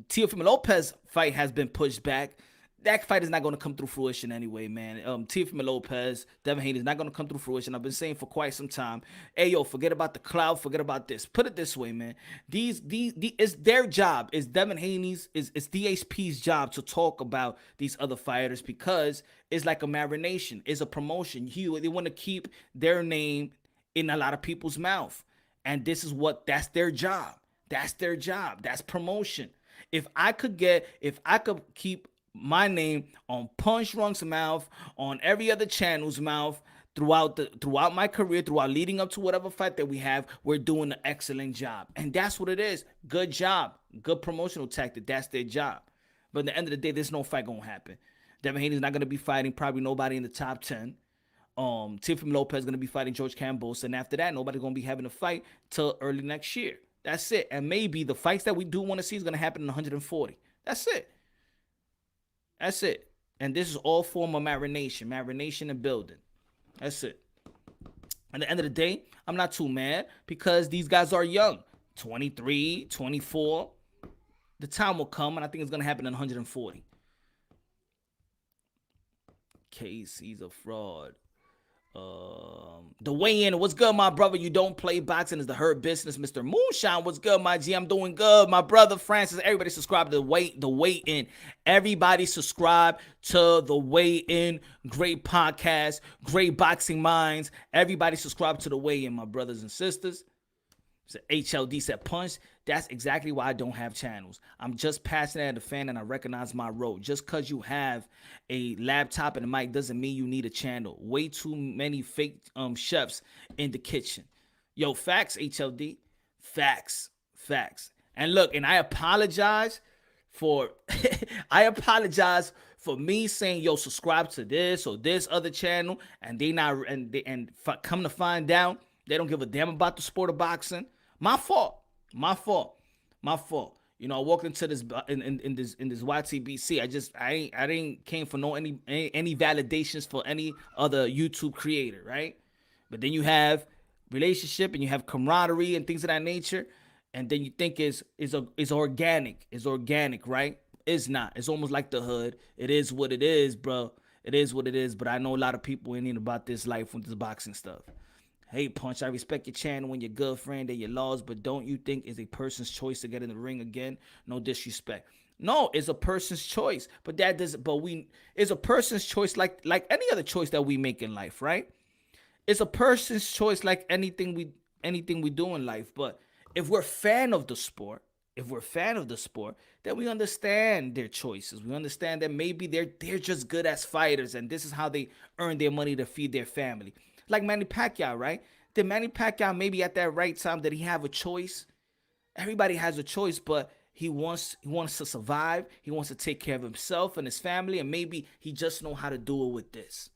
Teofimo Lopez fight has been pushed back. That fight is not going to come through fruition anyway, man. Teofimo Lopez, Devin Haney is not going to come through fruition. I've been saying for quite some time. Hey, yo, forget about the cloud. Forget about this. Put it this way, man. It's their job. It's Devin Haney's. It's DHP's job to talk about these other fighters because it's like a marination. It's a promotion. They want to keep their name in a lot of people's mouth. And that's their job. That's their job. That's promotion. If I could keep my name on Punch Drunk's mouth, on every other channel's mouth, throughout my career, throughout leading up to whatever fight that we have, we're doing an excellent job. And that's what it is. Good job. Good promotional tactic. That's their job. But at the end of the day, there's no fight going to happen. Devin Haney's not going to be fighting probably nobody in the top 10. Teofimo Lopez is going to be fighting George Campos. And after that, nobody's going to be having a fight till early next year. That's it. And maybe the fights that we do want to see is going to happen in 140. That's it. That's it. And this is all form of marination and building. That's it. At the end of the day, I'm not too mad because these guys are young. 23, 24. The time will come, and I think it's going to happen in 140. Casey's a fraud. The weigh-in, what's good, my brother? You don't play boxing is the hurt business. Mr. Moonshine, what's good, my G? I'm doing good. My brother Francis, everybody subscribe to the weigh-in. Everybody subscribe to the weigh-in. Great podcast, great boxing minds. Everybody subscribe to the weigh-in, my brothers and sisters. So HLD said punch. That's exactly why I don't have channels. I'm just passionate as a fan and I recognize my role. Just because you have a laptop and a mic doesn't mean you need a channel. Way too many fake chefs in the kitchen. Yo, facts, HLD. Facts. And look, and I apologize for me saying, yo, subscribe to this or this other channel, and come to find out, they don't give a damn about the sport of boxing. My fault. My fault. My fault. You know, I walked into this in this YTBC. I didn't came for no any validations for any other YouTube creator, right? But then you have relationship and you have camaraderie and things of that nature, and then you think is organic. It's organic, right? It's not. It's almost like the hood. It is what it is, bro. It is what it is. But I know a lot of people ain't even about this life with this boxing stuff. Hey, Punch, I respect your channel and your girlfriend and your laws, but don't you think it's a person's choice to get in the ring again? No disrespect. No, it's a person's choice, but that doesn't. But it's a person's choice, like any other choice that we make in life, right? It's a person's choice, like anything we do in life. But if we're a fan of the sport, then we understand their choices. We understand that maybe they're just good as fighters, and this is how they earn their money to feed their family. Like Manny Pacquiao, right? Did Manny Pacquiao maybe at that right time did he have a choice? Everybody has a choice, but he wants to survive. He wants to take care of himself and his family, and maybe he just know how to do it with this.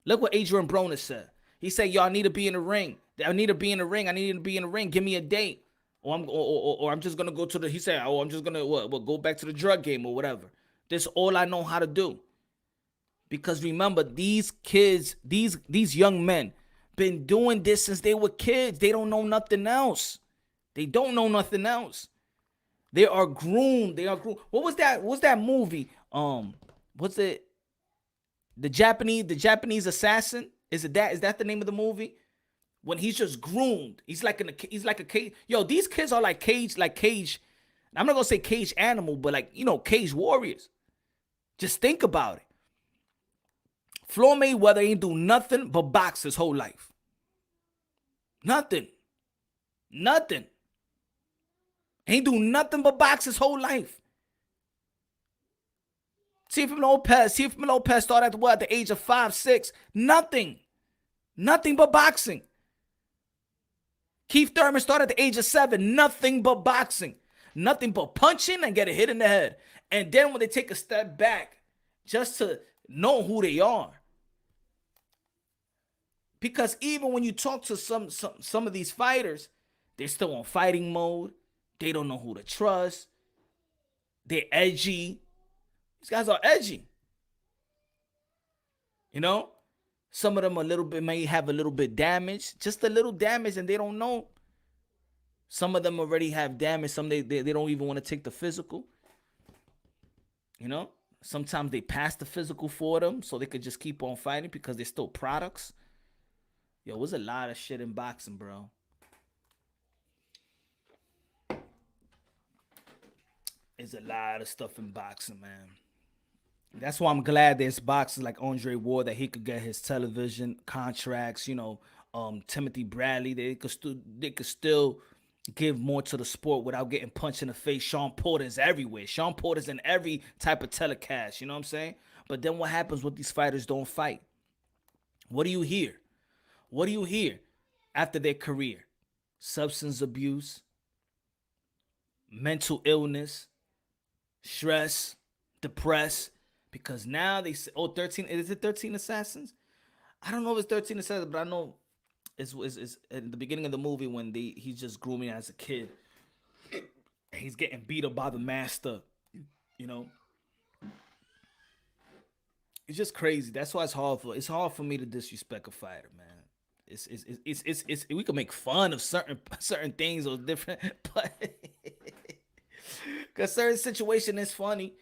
Look what Adrian Broner said. He said, "Yo, I need to be in the ring. I need to be in the ring. Give me a date, or I'm just gonna go to the." He said, "Oh, I'm just gonna go back to the drug game or whatever. This is all I know how to do." Because remember, these kids, these young men, been doing this since they were kids. They don't know nothing else. They are groomed. What was that? What was that movie? What's it? The Japanese assassin. Is that the name of the movie? When he's just groomed, he's like a cage. Yo, these kids are like cage. I'm not gonna say cage animal, but like cage warriors. Just think about it. Floyd Mayweather ain't do nothing but box his whole life. Nothing. Ain't do nothing but box his whole life. Teofimo Lopez started at the age of 5, 6. Nothing but boxing. Keith Thurman started at the age of 7. Nothing but boxing. Nothing but punching and get a hit in the head. And then when they take a step back, just to know who they are. Because even when you talk to some of these fighters, they're still on fighting mode. They don't know who to trust. They're edgy. These guys are edgy. Some of them may have a little bit damage, just a little damage, and they don't know. Some of them already have damage. Some they don't even want to take the physical. Sometimes they pass the physical for them so they could just keep on fighting because they're still products. Yo, there's a lot of shit in boxing, bro. There's a lot of stuff in boxing, man. That's why I'm glad there's boxers like Andre Ward that he could get his television contracts. Timothy Bradley, they could still give more to the sport without getting punched in the face. Sean Porter's everywhere. Sean Porter's in every type of telecast. You know what I'm saying? But then what happens when these fighters don't fight? What do you hear? After their career? Substance abuse, mental illness, stress, depressed. Because now they say, 13, is it 13 Assassins? I don't know if it's 13 Assassins, but I know it's at the beginning of the movie when he's just grooming as a kid. And he's getting beat up by the master, It's just crazy. That's why it's hard for me to disrespect a fighter, man. It's we can make fun of certain things or different, but because certain situation is funny,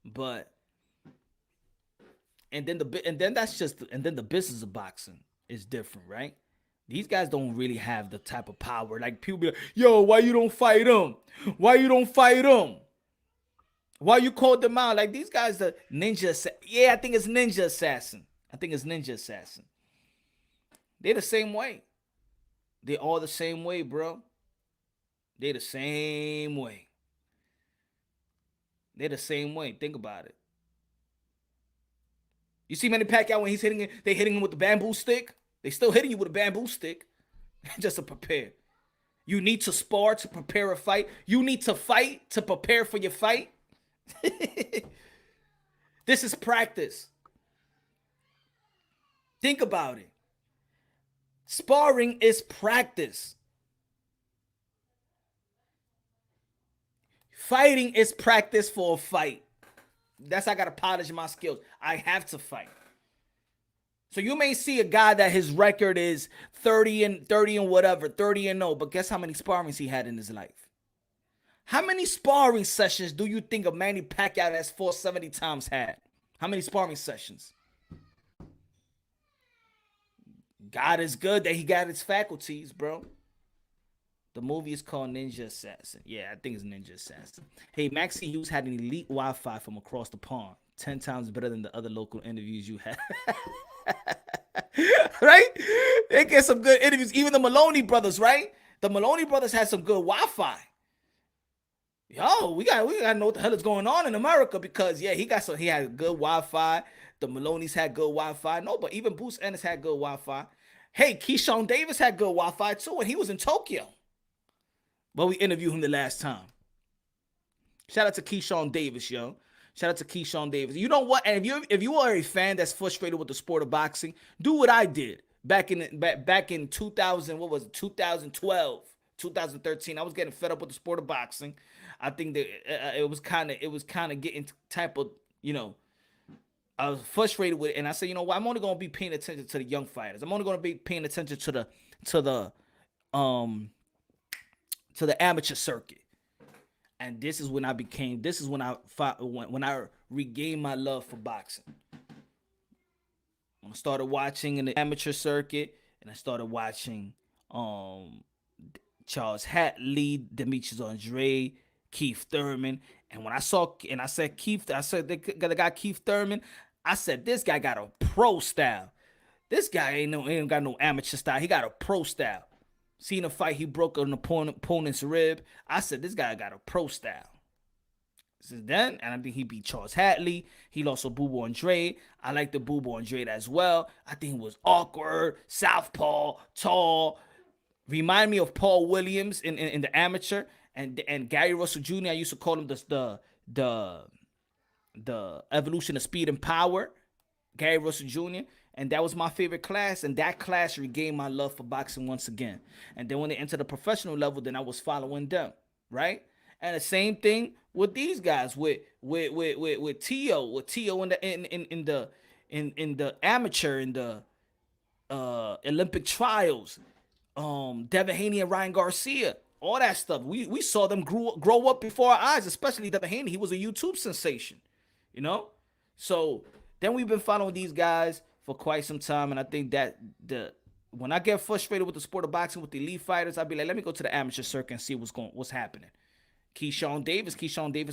but and then the business of boxing is different, right? These guys don't really have the type of power. Like people be like, "Yo, why you don't fight him? Why you don't fight him? Why you called them out?" Like these guys, the ninja. Yeah, I think it's Ninja Assassin. They're the same way. They all the same way, bro. They're the same way. Think about it. You see Manny Pacquiao when he's hitting it, they hitting him with the bamboo stick. They still hitting you with a bamboo stick just to prepare. You need to spar to prepare a fight. You need to fight to prepare for your fight. This is practice. Think about it. Sparring is practice. Fighting is practice for a fight. That's how I gotta polish my skills. I have to fight. So you may see a guy that his record is 30 and whatever, 30 and 0, but guess how many sparrings he had in his life? How many sparring sessions do you think a Manny Pacquiao that's 470 times had? How many sparring sessions? God is good that he got his faculties, bro. The movie is called Ninja Assassin. Yeah, I think it's Ninja Assassin. Hey, Maxi Hughes had an elite Wi-Fi from across the pond. 10 times better than the other local interviews you had. Right? They get some good interviews. Even the Maloney brothers, right? The Maloney brothers had some good Wi-Fi. Yo, we gotta know what the hell is going on in America because yeah, he had good Wi-Fi. The Maloneys had good Wi-Fi. No, but even Bruce Ennis had good Wi-Fi. Hey, Keyshawn Davis had good Wi-Fi too, and he was in Tokyo. But we interviewed him the last time. Shout out to Keyshawn Davis, yo. Shout out to Keyshawn Davis. You know what? And if you are a fan that's frustrated with the sport of boxing, do what I did back in 2000. What was it? 2012, 2013. I was getting fed up with the sport of boxing. I think that it was kind of getting type of, you know, I was frustrated with it, and I said, you know what? I'm only gonna be paying attention to the young fighters. I'm only gonna be paying attention to the amateur circuit. And this is when I regained my love for boxing. I started watching in the amateur circuit, and I started watching Charles Hatley, Demetrius Andre, Keith Thurman. And when I said the guy Keith Thurman, I said this guy got a pro style. This guy ain't got no amateur style. He got a pro style. Seeing a fight, he broke an opponent's rib. I said, this guy got a pro style. Since then, and I think he beat Charles Hatley. He lost to Boo Andre. I like the Boo Andre as well. I think he was awkward, southpaw, tall. Remind me of Paul Williams in the amateur. And Gary Russell Jr., I used to call him the evolution of speed and power. Gary Russell Jr., and that was my favorite class, and that class regained my love for boxing once again. And then when they entered the professional level, then I was following them, right? And the same thing with these guys, with Tio in the amateur, in the Olympic trials, Devin Haney and Ryan Garcia, all that stuff. We saw them grow up before our eyes, especially Devin Haney. He was a YouTube sensation, you know? So then we've been following these guys for quite some time, and I think that when I get frustrated with the sport of boxing with the elite fighters, I'll be like, let me go to the amateur circuit and see what's happening. Keyshawn Davis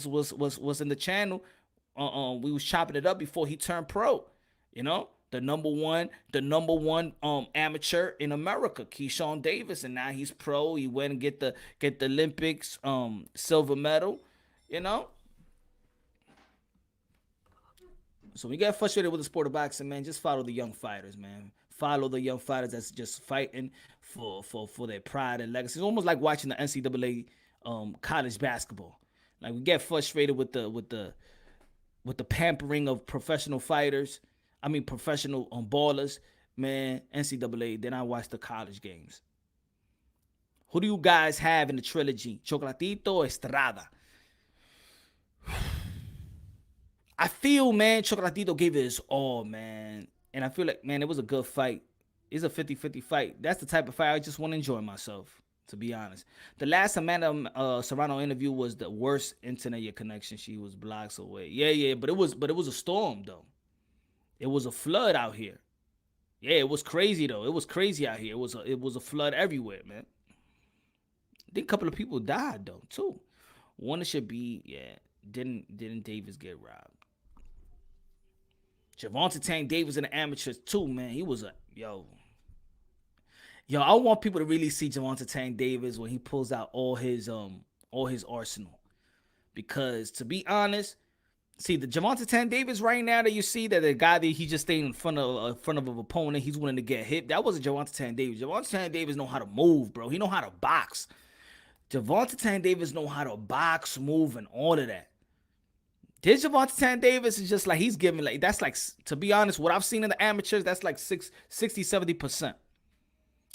was in the channel. We was chopping it up before he turned pro. You know, the number one amateur in America, Keyshawn Davis, and now he's pro. He went and get the Olympics silver medal. You know. So when you get frustrated with the sport of boxing, man, just follow the young fighters, man. Follow the young fighters that's just fighting for their pride and legacy. It's almost like watching the NCAA college basketball. Like we get frustrated with the pampering of professional fighters. I mean professional ballers, man. NCAA. Then I watch the college games. Who do you guys have in the trilogy? Chocolatito or Estrada? I feel, man, Chocolatito gave it his all, man. And I feel like, man, it was a good fight. It's a 50-50 fight. That's the type of fight I just want to enjoy myself, to be honest. The last Amanda Serrano interview was the worst internet connection. She was blocks away. Yeah, but it was a storm, though. It was a flood out here. Yeah, it was crazy, though. It was crazy out here. It was a flood everywhere, man. I think a couple of people died, though, too. One should be, yeah, didn't Davis get robbed? Gervonta Tank Davis in the amateurs too, man. He was yo. I want people to really see Gervonta Tank Davis when he pulls out all his arsenal. Because to be honest, see the Gervonta Tank Davis right now that you see that the guy that he just stayed in front of an opponent, he's willing to get hit. That wasn't Gervonta Tank Davis. Gervonta Tank Davis know how to move, bro. He know how to box. Gervonta Tank Davis know how to box, move, and all of that. This Gervonta Tank Davis is just like he's giving that's like, to be honest, what I've seen in the amateurs, that's like 60-70%.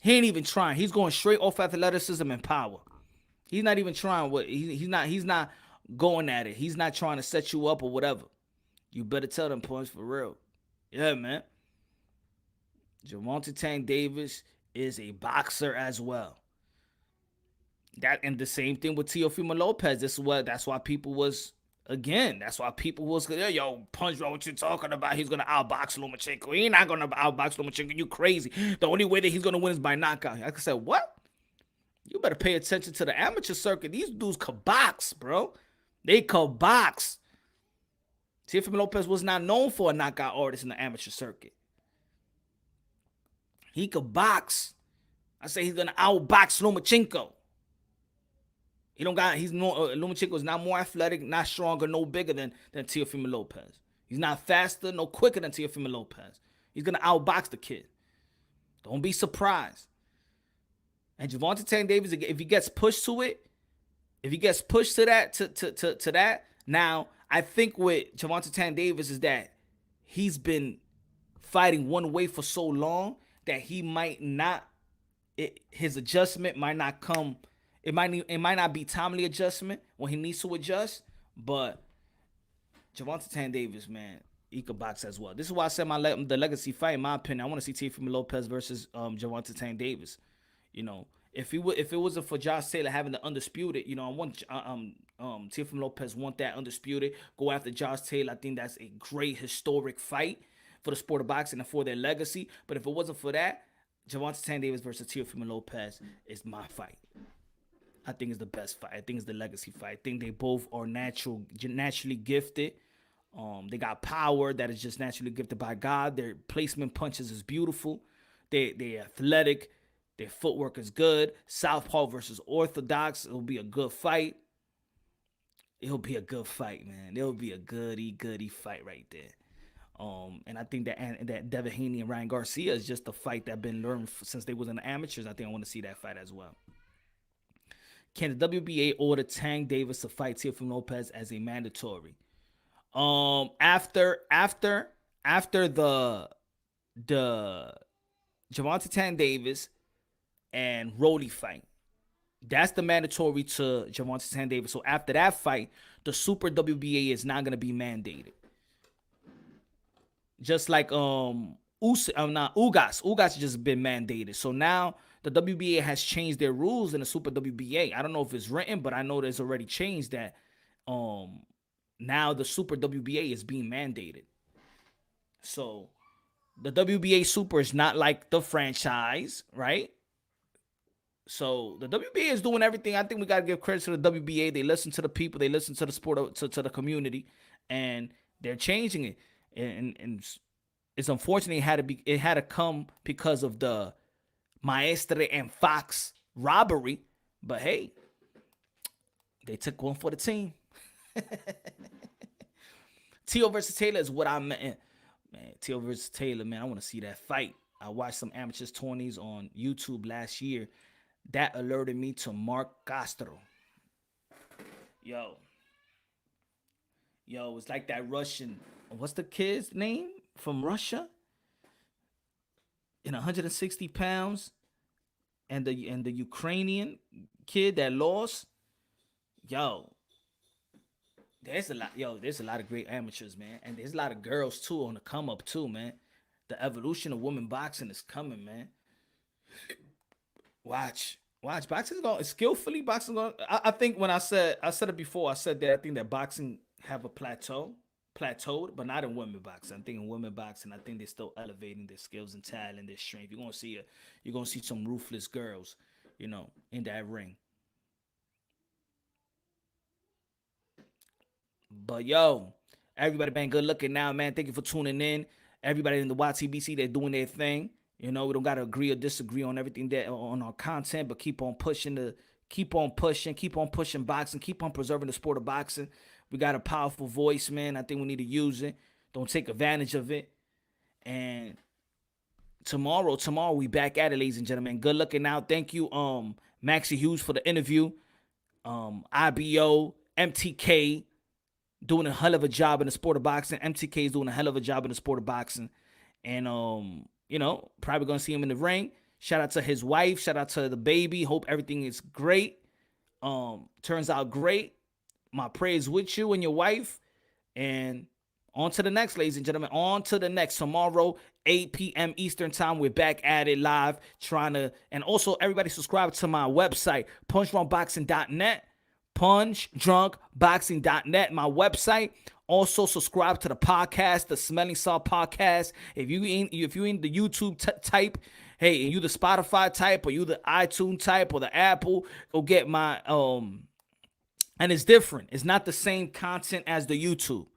He ain't even trying. He's going straight off athleticism and power. He's not even trying what he's not going at it. He's not trying to set you up or whatever. You better tell them points for real. Yeah, man. Gervonta Tank Davis is a boxer as well. That and the same thing with Teofimo Lopez. That's why people was yo, Punch, bro, what you talking about? He's gonna outbox Lomachenko. He ain't not gonna outbox Lomachenko. You crazy. The only way that he's gonna win is by knockout. Like I said, what? You better pay attention to the amateur circuit. These dudes could box, bro. They could box. Teofimo Lopez was not known for a knockout artist in the amateur circuit. He could box. I say he's gonna outbox Lomachenko. Lomachenko is not more athletic, not stronger, no bigger than Teofimo Lopez. He's not faster, no quicker than Teofimo Lopez. He's gonna outbox the kid. Don't be surprised. And Gervonta Tank Davis, if he gets pushed to it, if he gets pushed to that, now I think with Gervonta Tank Davis is that he's been fighting one way for so long that he might not, his adjustment might not come. It might not be timely adjustment when he needs to adjust, but Gervonta Tank Davis, man, he could box as well. This is why I said the legacy fight, in my opinion, I want to see Teofimo Lopez versus Gervonta Tank Davis. You know, if it wasn't for Josh Taylor having the undisputed, you know, I want Teofimo Lopez want that undisputed. Go after Josh Taylor. I think that's a great historic fight for the sport of boxing and for their legacy. But if it wasn't for that, Gervonta Tank Davis versus Teofimo Lopez is my fight. I think it's the best fight. I think it's the legacy fight. I think they both are naturally gifted. They got power that is just naturally gifted by God. Their placement punches is beautiful. They're athletic. Their footwork is good. Southpaw versus orthodox. It'll be a good fight. It'll be a good fight, man. It'll be a goody fight right there. And I think that Devin Haney and Ryan Garcia is just a fight that been learned since they was in the amateurs. I think I want to see that fight as well. Can the WBA order Tank Davis to fight Teofimo Lopez as a mandatory? After the Gervonta Tank Davis and Rolly fight, that's the mandatory to Gervonta Tank Davis. So after that fight, the Super WBA is not gonna be mandated. Just like Ugas just been mandated. So now the WBA has changed their rules in the Super WBA. I don't know if it's written, but I know there's already changed that. Now the Super WBA is being mandated. So the WBA Super is not like the franchise, right? So the WBA is doing everything. I think we gotta give credit to the WBA. They listen to the people. They listen to the sport, to the community, and they're changing it. And it's unfortunate it had to come because of the Maestre and Fox robbery, but hey, they took one for the team. Teo versus Taylor is what I meant. Man, Teo versus Taylor, man, I want to see that fight. I watched some amateurs 20s on YouTube last year. That alerted me to Mark Castro. Yo, it's like that Russian. What's the kid's name from Russia? In 160 pounds, and the Ukrainian kid that lost. There's a lot of great amateurs, man, and there's a lot of girls too on the come up too, man. The evolution of women boxing is coming, man. Watch. Boxing's going skillfully. Boxing going. I think when I said it before. I said that I think that boxing have a plateaued, but not in women boxing. I think in women boxing, I think they're still elevating their skills and talent, their strength. You're gonna see some ruthless girls, you know, in that ring. But everybody been good looking now, man. Thank you for tuning in. Everybody in the YTBC, they're doing their thing. You know, we don't gotta agree or disagree on everything that on our content, but keep on pushing boxing, keep on preserving the sport of boxing. We got a powerful voice, man. I think we need to use it. Don't take advantage of it. And tomorrow we back at it, ladies and gentlemen. Good looking out. Thank you, MAXI HUGHES for the interview. IBO, MTK doing a hell of a job in the sport of boxing. MTK is doing a hell of a job in the sport of boxing. And you know, probably gonna see him in the ring. Shout out to his wife. Shout out to the baby. Hope everything is great. Turns out great. My prayers with you and your wife. And on to the next, ladies and gentlemen. On to the next. Tomorrow, 8 p.m. Eastern time. We're back at it live. And also, everybody subscribe to my website, punchdrunkboxing.net. punchdrunkboxing.net, my website. Also, subscribe to the podcast, the Smelling Salt Podcast. If you in the YouTube type, hey, you the Spotify type, or you the iTunes type, or the Apple, go get my and it's different. It's not the same content as the YouTube.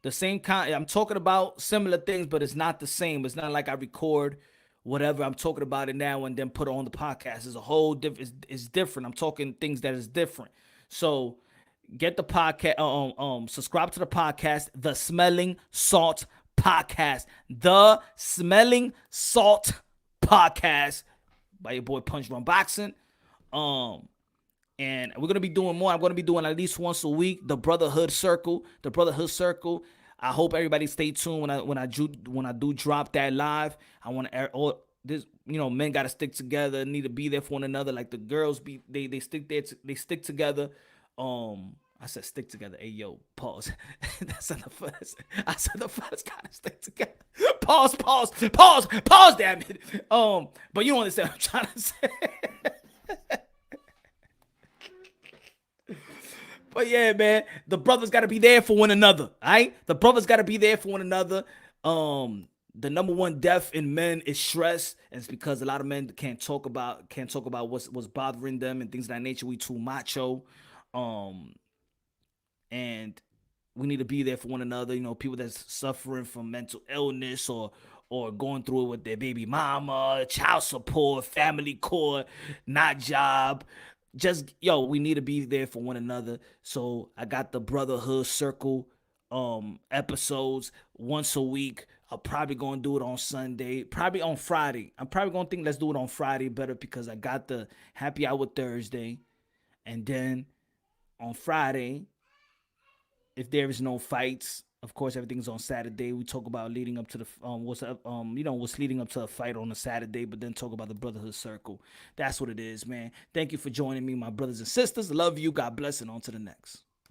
The same I'm talking about similar things, but it's not the same. It's not like I record whatever. I'm talking about it now and then put it on the podcast. It's a whole different. It's different. I'm talking things that is different. So get the podcast. Subscribe to the podcast, the Smelling Salt Podcast, the Smelling Salt Podcast by your boy Punch Run Boxing. And we're gonna be doing more. I'm gonna be doing at least once a week the Brotherhood Circle. The Brotherhood Circle. I hope everybody stay tuned when I do drop that live. I want to all this, men gotta stick together, need to be there for one another. Like the girls they stick there, they stick together. I said stick together. Hey yo, pause. That's not the first. I said the first gotta stick together. Pause. Damn it. But you don't understand what I'm trying to say. But yeah, man, the brothers got to be there for one another, all right? The brothers got to be there for one another. The number one death in men is stress, and it's because a lot of men can't talk about what's bothering them and things of that nature. We too macho, and we need to be there for one another. People that's suffering from mental illness or going through it with their baby mama, child support, family court, not job. We need to be there for one another. So I got the Brotherhood Circle episodes once a week. I'm probably gonna do it on Sunday, probably on Friday. I'm probably gonna think let's do it on Friday better, because I got the happy hour Thursday, and then on Friday, if there is no fights, of course everything's on Saturday. We talk about leading up to the what's leading up to a fight on a Saturday, but then talk about the Brotherhood Circle. That's what it is, man. Thank you for joining me, my brothers and sisters. Love you. God bless, and on to the next.